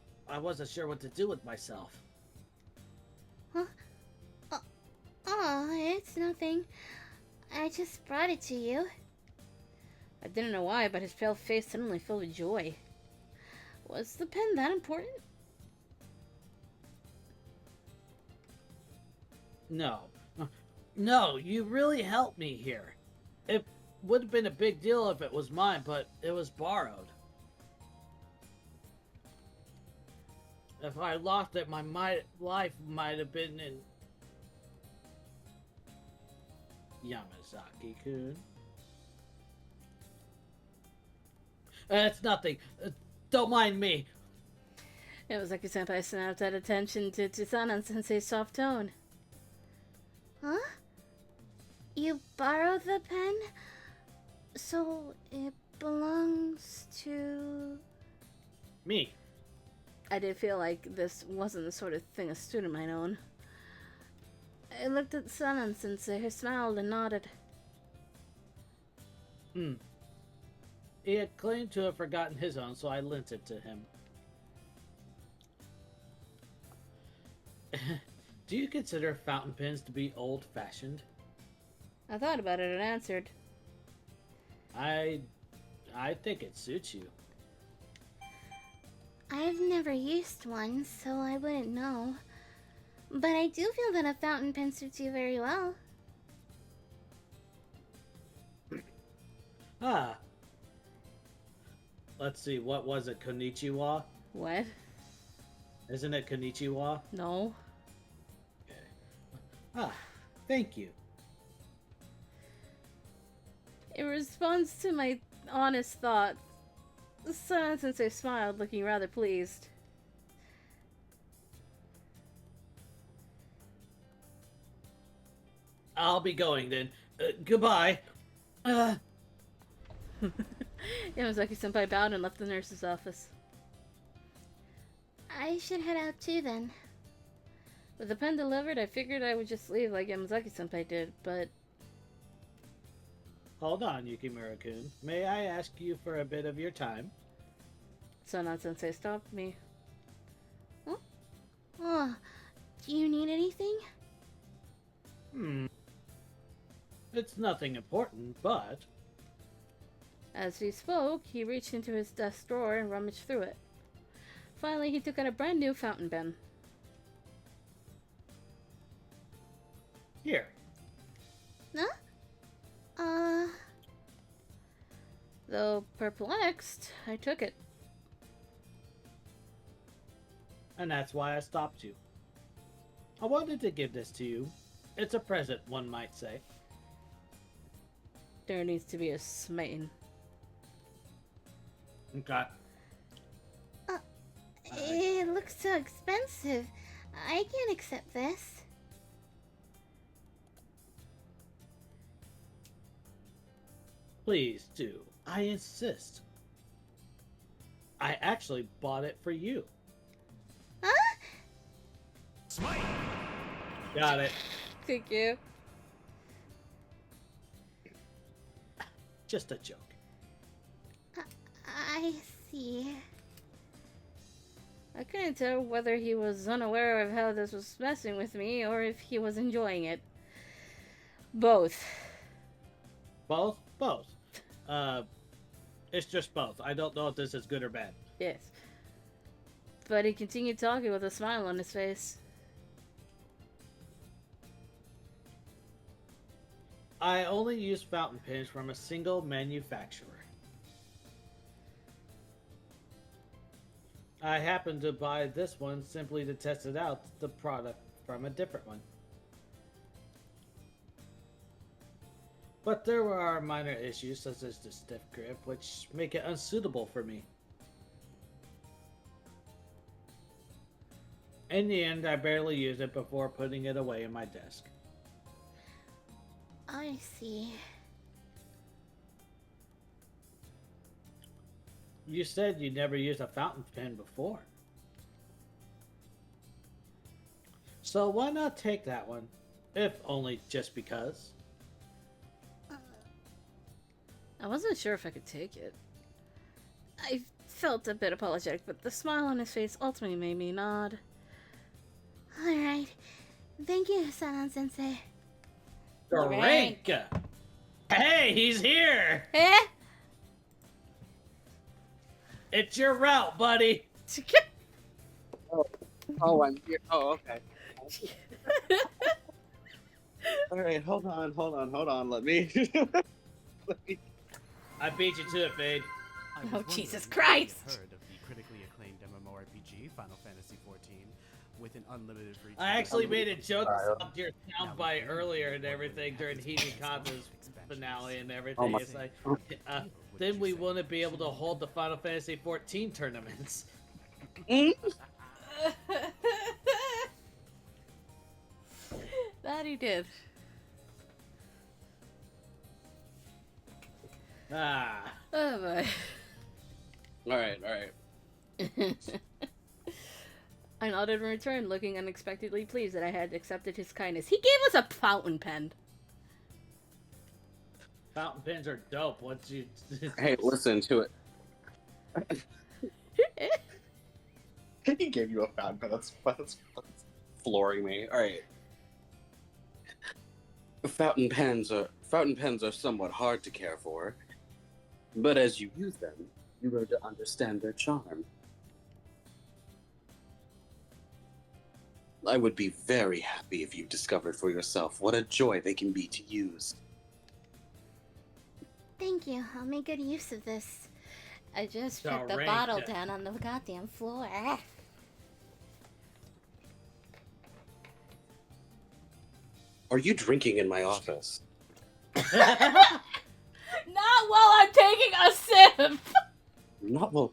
what to do with myself. Huh? Oh, it's nothing. I just brought it to you. I didn't know why, but his pale face suddenly filled with joy. Was the pen that important? No, you really helped me here. would have been a big deal if it was mine, but it was borrowed. If I lost it, my life might have been in Yamazaki-kun. It's nothing. Don't mind me. It was like Senpai snapped at attention to Sanan-sensei's soft tone. Huh? You borrowed the pen? So it belongs to... Me. I did feel like this wasn't the sort of thing a student might own. I looked at Sanan-sensei, who smiled and nodded. He had claimed to have forgotten his own, so I lent it to him. Do you consider fountain pens to be old-fashioned? I thought about it and answered. I think it suits you. I've never used one, so I wouldn't know. But I do feel that a fountain pen suits you very well. Ah. Let's see, what was it? Konnichiwa? What? Isn't it Konnichiwa? No. Okay. Ah, thank you. In response to my honest thought, Sanan-sensei smiled, looking rather pleased. I'll be going then. Goodbye. Yamazaki-senpai bowed and left the nurse's office. I should head out too then. With the pen delivered, I figured I would just leave like Yamazaki-senpai did, but... Hold on, Yukimura-kun. May I ask you for a bit of your time? Sanan-sensei stopped me. Oh, do you need anything? It's nothing important, but... As he spoke, he reached into his desk drawer and rummaged through it. Finally, he took out a brand new fountain pen. Here. Huh? Though perplexed, I took it. And that's why I stopped you. I wanted to give this to you. It's a present, one might say. There needs to be a smitten. Okay. It looks so expensive. I can't accept this. Please do. I insist. I actually bought it for you. Huh? Smite! Got it. Thank you. Just a joke. I see. I couldn't tell whether he was unaware of how this was messing with me or if he was enjoying it. Both. Both? Both. It's just both. I don't know if this is good or bad. Yes. But he continued talking with a smile on his face. I only use fountain pens from a single manufacturer. I happened to buy this one simply to test it out, the product from a different one. But there are minor issues such as the stiff grip, which make it unsuitable for me. In the end, I barely use it before putting it away in my desk. I see. You said you never used a fountain pen before. So why not take that one? If only just because. I wasn't sure if I could take it. I felt a bit apologetic, but the smile on his face ultimately made me nod. Alright. Thank you, Sanan-sensei. Drink! Hey, he's here! Eh? It's your route, buddy! Oh, I'm here. Oh, okay. All right, hold on. Let me. I beat you to it, Fade. I was Oh, wondering Jesus if Christ. you had heard of the critically acclaimed MMORPG Final Fantasy XIV with an unlimited free I trial. actually made a joke Alright. about your soundbite earlier and everything during Heated Conta's finale and everything. my- It's like, What would then you we say? wouldn't be able to hold the Final Fantasy XIV tournaments. That he did. Ah. Oh boy. Alright. I nodded in return, looking unexpectedly pleased that I had accepted his kindness. He gave us a fountain pen. Fountain pens are dope. Once you. Hey, listen to it. He gave you a fountain pen. That's flooring me. Alright. Fountain pens are somewhat hard to care for, but as you use them, you learn to understand their charm. I would be very happy if you discovered for yourself what a joy they can be to use. Thank you. I'll make good use of this. I just So put the rank bottle it. down on the goddamn floor. Are you drinking in my office? Not while I'm taking a sip! Not well.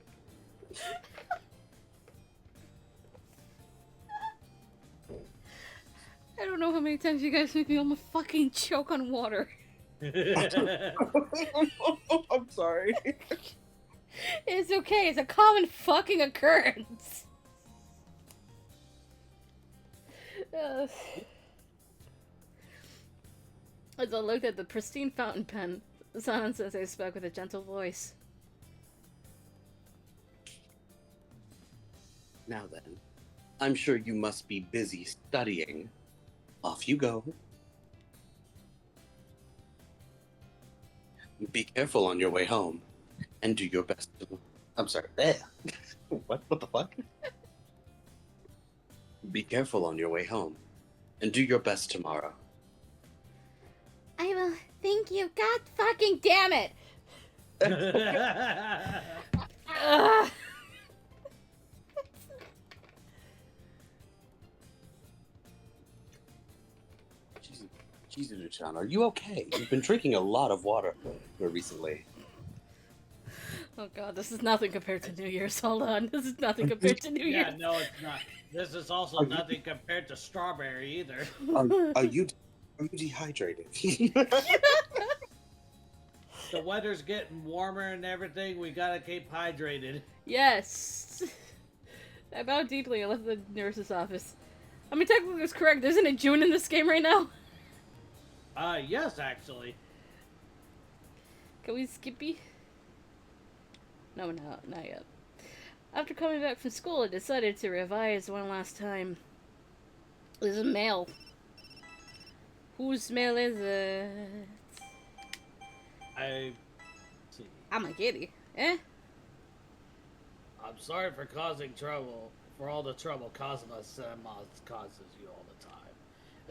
I don't know how many times you guys make me almost fucking choke on water. I'm sorry. It's okay, it's a common fucking occurrence. As I looked at the pristine fountain pen, Sana says I spoke with a gentle voice. Now then, I'm sure you must be busy studying. Off you go. Be careful on your way home, and do your best to... I'm sorry. What the fuck? Be careful on your way home, and do your best tomorrow. I will. Thank you. God fucking damn it! Ugh. Chizuru-chan, are you okay? You've been drinking a lot of water recently. Oh god, this is nothing compared to New Year's. Hold on, this is nothing compared to New Yeah, Year's. no, it's not. This is also nothing compared to strawberry either. Are you dehydrated? The weather's getting warmer and everything. We gotta keep hydrated. Yes. I bowed deeply and left the nurse's office. I mean, technically it's correct. Isn't it June in this game right now? Yes, actually. Can we skippy? No, not yet. After coming back from school, I decided to revise one last time. There's a mail. Whose mail is it? Let's see. I'm a kitty. Eh? I'm sorry for causing trouble. For all the trouble Cosmos causes you all the time.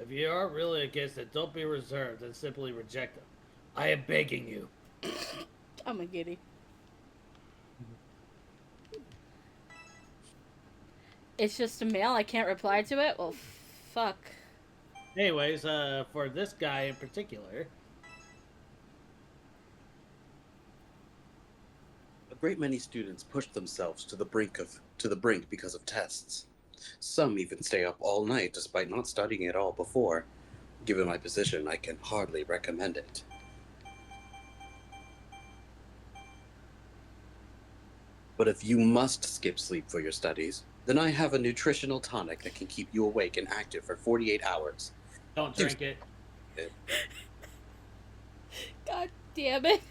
If you are really against it, don't be reserved and simply reject it. I am begging you. I'm a kitty. It's just a mail. I can't reply to it? Well, fuck. Anyways, for this guy in particular, A great many students push themselves to the brink because of tests. Some even stay up all night despite not studying at all before. Given my position, I can hardly recommend it. But if you must skip sleep for your studies, then I have a nutritional tonic that can keep you awake and active for 48 hours. don't drink it. God damn it.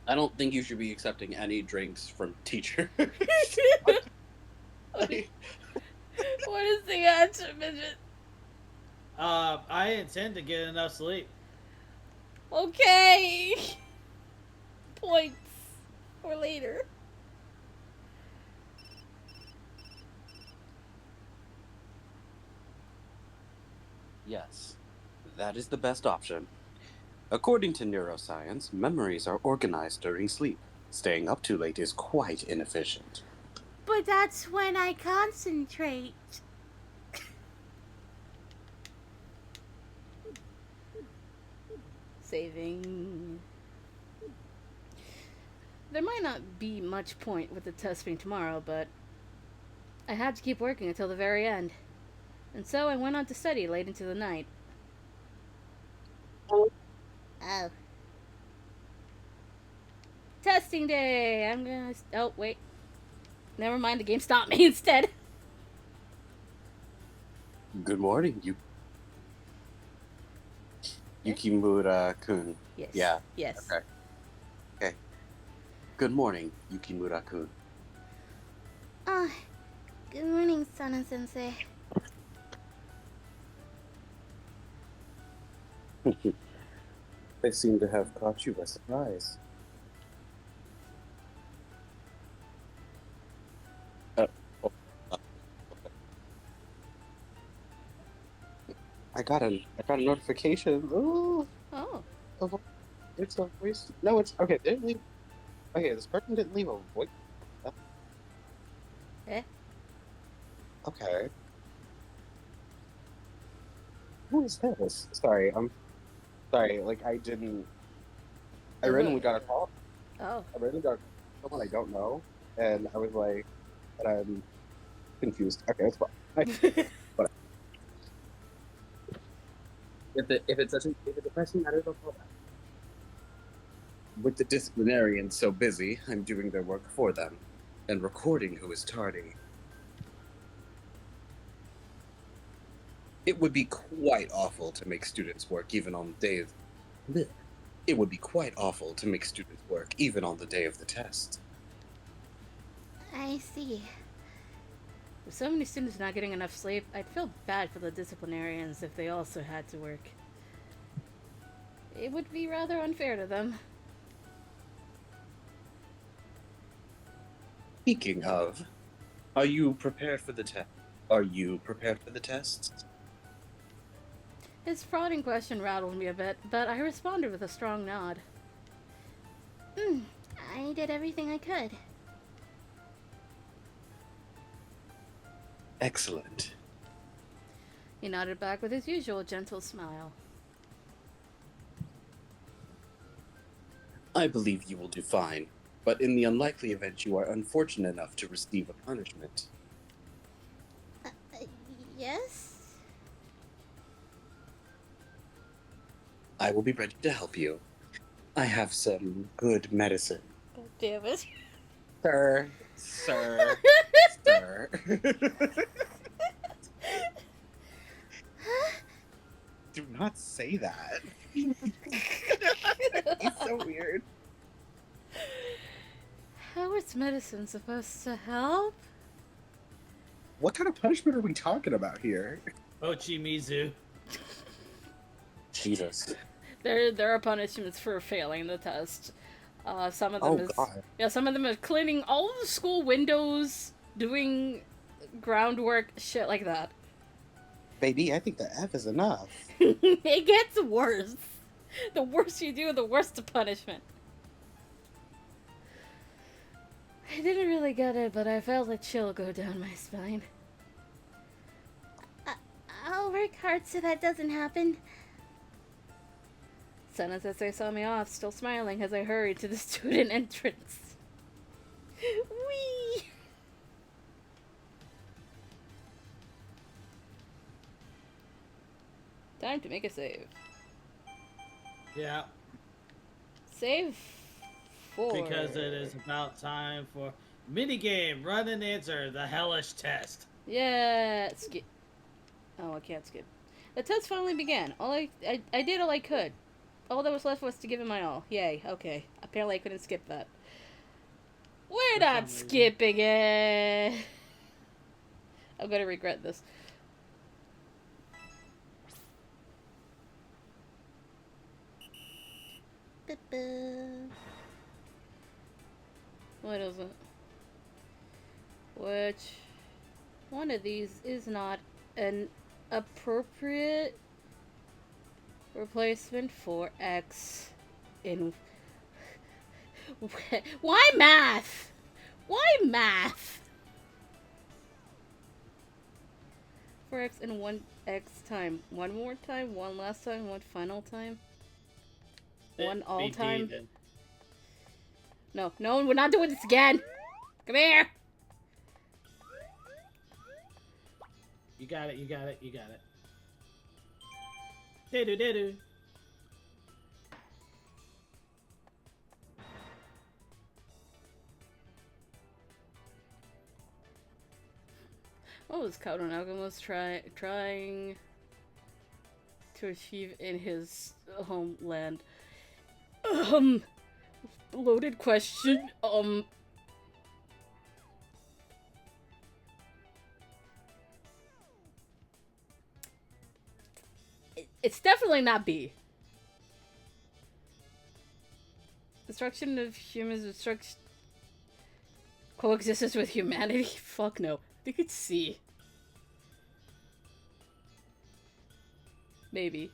I don't think you should be accepting any drinks from teacher. What is the answer, midget? I intend to get enough sleep. Okay. Points for later. Yes, that is the best option. According to neuroscience, memories are organized during sleep. Staying up too late is quite inefficient. But that's when I concentrate. Saving. There might not be much point with the test being tomorrow, but I had to keep working until the very end. And so I went on to study late into the night. Oh. Testing day! I'm gonna. Oh, wait. Never mind, the game stopped me instead. Good morning, Yukimura-kun. Yes. Yeah. Yes. Okay. Good morning, Yukimura-kun. Oh, good morning, Sana-sensei. They seem to have caught you by surprise. Oh, I got a notification. Ooh, Oh. it's a voice. No, it's okay. They didn't leave. Okay, this person didn't leave a voice. Eh? Okay. Who is this? Sorry, I'm sorry. Like I didn't. I randomly got a call. Oh. I randomly got someone I don't know, and I was like, and I'm confused. Okay, that's fine. But if it's a pressing matter, don't call back. With the disciplinarians so busy, I'm doing their work for them, and recording who is tardy. It would be quite awful to make students work even on the day of. Blech. It would be quite awful to make students work even on the day of the test. I see. With so many students not getting enough sleep, I'd feel bad for the disciplinarians if they also had to work. It would be rather unfair to them. Speaking of, are you prepared for the test? Are you prepared for the tests? His prodding question rattled me a bit, but I responded with a strong nod. I did everything I could. Excellent. He nodded back with his usual gentle smile. I believe you will do fine, but in the unlikely event you are unfortunate enough to receive a punishment, Yes? I will be ready to help you. I have some good medicine. God damn it. Sir. Sir. Do not say that. He's so weird. How is medicine supposed to help? What kind of punishment are we talking about here? Ochimizu. Jesus. There are punishments for failing the test. Some of them some of them is cleaning all of the school windows, doing groundwork, shit like that. Baby, I think the F is enough. It gets worse. The worse you do, the worse the punishment. I didn't really get it, but I felt a chill go down my spine. I'll work hard so that doesn't happen. Sana-sensei saw me off, still smiling as I hurried to the student entrance. Whee! Time to make a save. Yeah, Save 4. because it is about time for minigame. Run and answer the hellish test. Yeah, skip. Oh, I can't skip. The test finally began. I did all I could. All that was left was to give it my all. Yay, okay. Apparently I couldn't skip that. We're not skipping it! I'm gonna regret this. What is it? Which one of these is not an appropriate Replacement for X in... Why math? Why math? For X in 1x time. One more time, one last time, one final time. One all BD time. then. No, no, we're not doing this again. Come here. You got it, you got it, you got it. Diddle. What was Count Alchemist trying to achieve in his homeland? Loaded question. It's definitely not B. Destruction of humans, destruction... Coexistence with humanity? Fuck no. I think it's C. Maybe.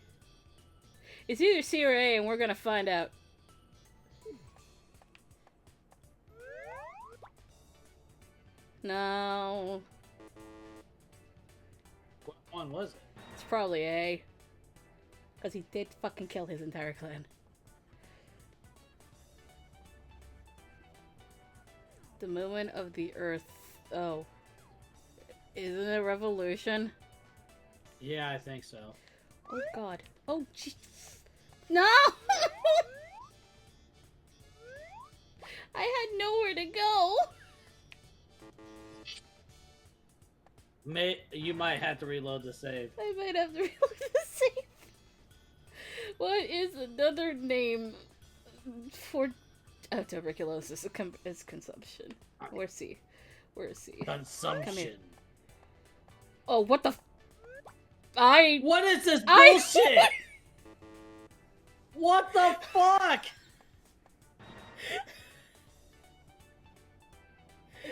It's either C or A, and we're gonna find out. No. What one was it? It's probably A. Because he did fucking kill his entire clan. The movement of the earth. Oh. Isn't it revolution? Yeah, I think so. Oh god. Oh jeez. No! I had nowhere to go. You might have to reload the save. I might have to reload the save. What is another name for tuberculosis? It's consumption. Where's C? Where's C? Consumption. Oh, what the? What is this bullshit? What the fuck?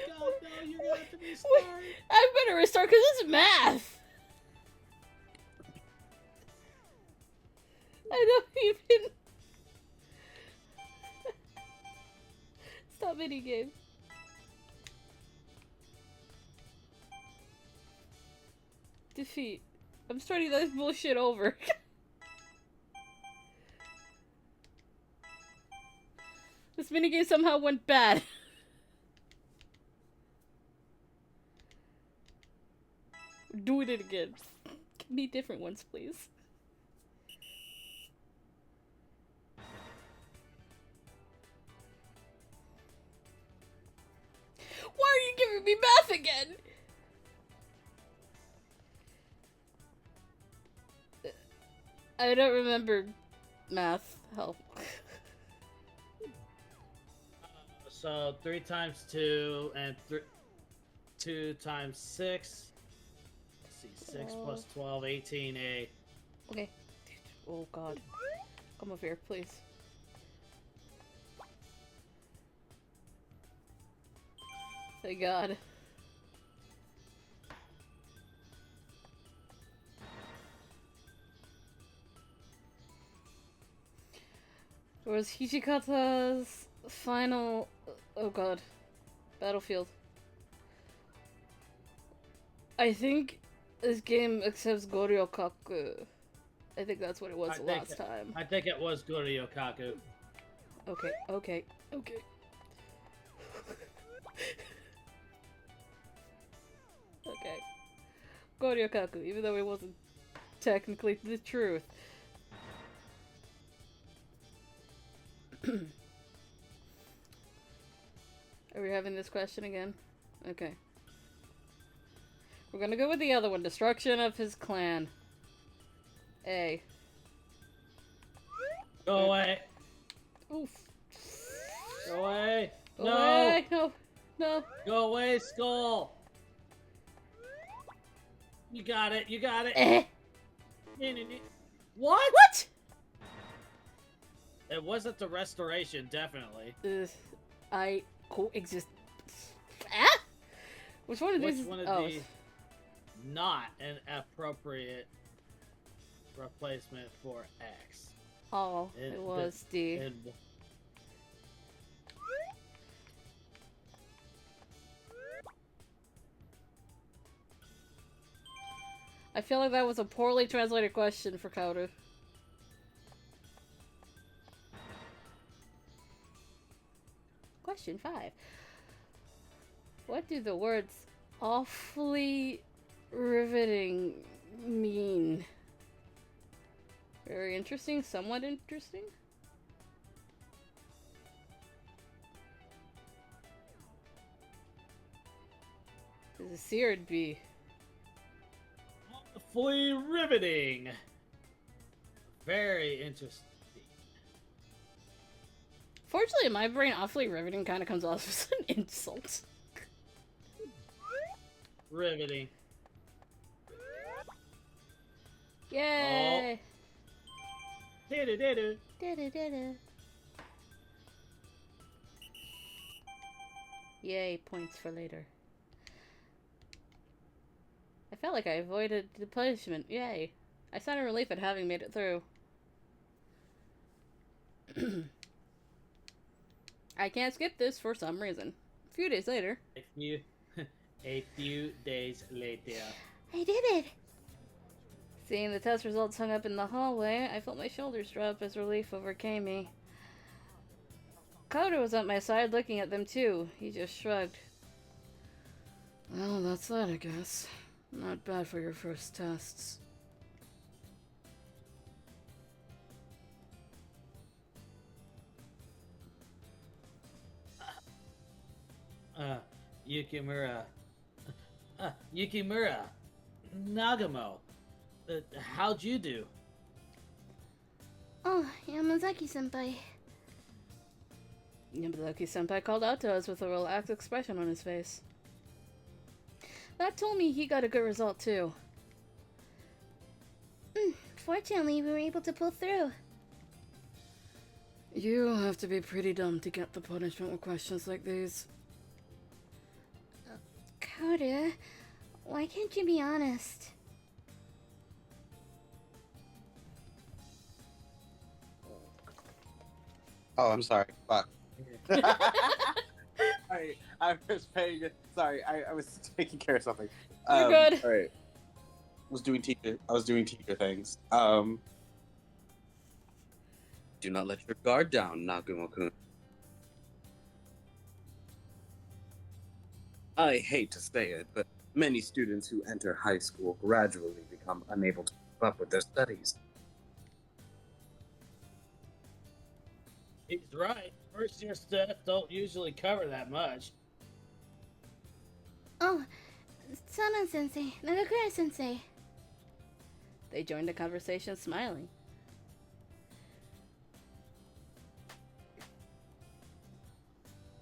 God, no, you're gonna have to restart. I'm gonna restart because it's math. I don't even. Stop minigame. Defeat. I'm starting this bullshit over. This minigame somehow went bad. Doing it again. Give me different ones, please. Why are you giving me math again? I don't remember math. Help. So 3 times 2 and 2 times 6. Let's see, 6 plus 12, 18A. Okay. Oh god. Come over here, please. Thank god. It was Hijikata's final... Oh god. Battlefield. I think this game accepts Goryokaku. I think that's what it was last time. I think it was Goryokaku. Okay, okay, okay. Okay. Goryokaku, even though it wasn't technically the truth. Are we having this question again? Okay. We're gonna go with the other one. Destruction of his clan. A. Go away. Oof. Go away. Go No. away. No. No. Go away, Skull. You got it. You got it. Eh. What? What? It wasn't the restoration, definitely. I coexist. Ah? Which one of Which these? one of Oh. these? Not an appropriate. replacement for X. Oh, it was D. I feel like that was a poorly translated question for Kaoru. Question 5. What do the words awfully riveting mean? Very interesting, somewhat interesting? Is it C or B? Awfully riveting. Very interesting. Fortunately, in my brain, awfully riveting kind of comes off as an insult. Riveting. Yay! Do-do-do-do. Da-da-da-da. Yay, points for later. I felt like I avoided the punishment. Yay. I sighed in relief at having made it through. I can't skip this for some reason. A few days later. A few days later. I did it! Seeing the test results hung up in the hallway, I felt my shoulders drop as relief overcame me. Kaoru was at my side looking at them too. He just shrugged. Well, that's that, I guess. Not bad for your first tests. Yukimura. Yukimura. Nagamo. How'd you do? Oh, Yamazaki-senpai. Yamazaki-senpai called out to us with a relaxed expression on his face. That told me he got a good result too. Fortunately, we were able to pull through. You have to be pretty dumb to get the punishment with questions like these. Kaoru, why can't you be honest? Oh, I'm sorry. Fuck. I was paying it. Sorry, I was taking care of something. You're good. All right. I was doing teacher things. Do not let your guard down, Nagumo-kun. I hate to say it, but many students who enter high school gradually become unable to keep up with their studies. He's right. First year stuff don't usually cover that much. Oh, Sana-sensei, Nagakura-sensei. They joined the conversation smiling.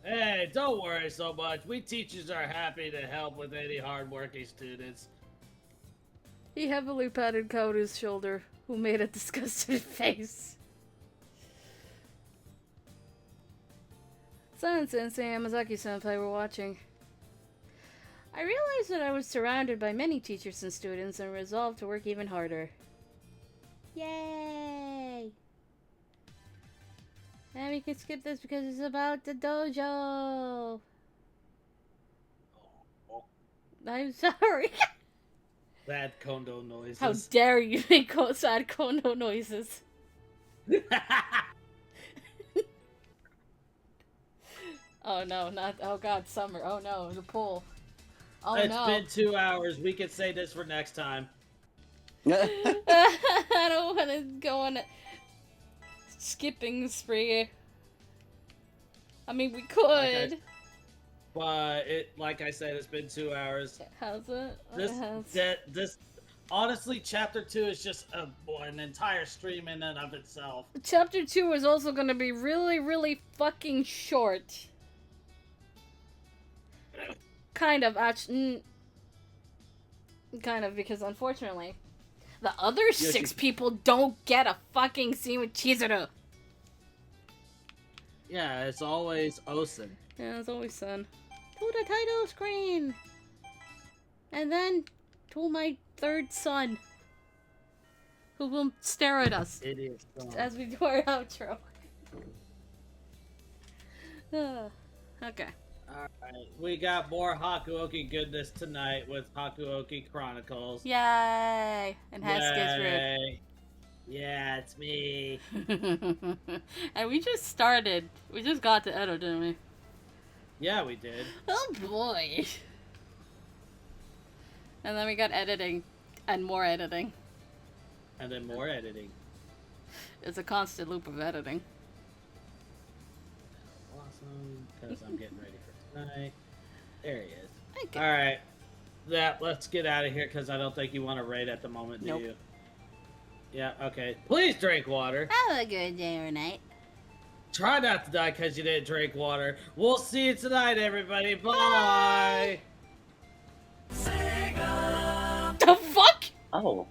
Hey, don't worry so much. We teachers are happy to help with any hardworking students. He heavily patted Kaoru's shoulder, who made a disgusted face. Sana-sensei and Yamazaki-senpai were watching. I realized that I was surrounded by many teachers and students and resolved to work even harder. Yay! And we can skip this because it's about the dojo. I'm sorry. Sad Kondo noises. How dare you make sad Kondo noises? Oh no, not. Oh god, summer. Oh no, the pool. Oh It's no. been 2 hours. We can say this for next time. I don't want to go on a skipping spree. I mean, we could. But like I said, it's been 2 hours. How's it? This, honestly, chapter 2 is just an entire stream in and of itself. Chapter 2 is also going to be really, really fucking short. Kind of, actually. Kind of, because unfortunately, the other 6 people don't get a fucking scene with Chizuru. Yeah, it's always Osen. Yeah, it's always Sun. To the title screen! And then to my third son. who will stare at us It is fun. as we do our outro. Okay. Alright, we got more Hakuoki goodness tonight with Hakuoki Chronicles. Yay! And Haskell's rude. Yay. Yeah, it's me. And we just started. We just got to Edo, didn't we? Yeah, we did. Oh boy. And then we got editing. And more editing. And then more editing. It's a constant loop of editing. Awesome, because I'm getting ready for tonight. There he is. Okay. Alright. Let's get out of here because I don't think you want to raid at the moment, do Nope. you? Yeah, okay. Please drink water. Have a good day or night. Try not to die because you didn't drink water. We'll see you tonight, everybody. Bye. The fuck? Oh.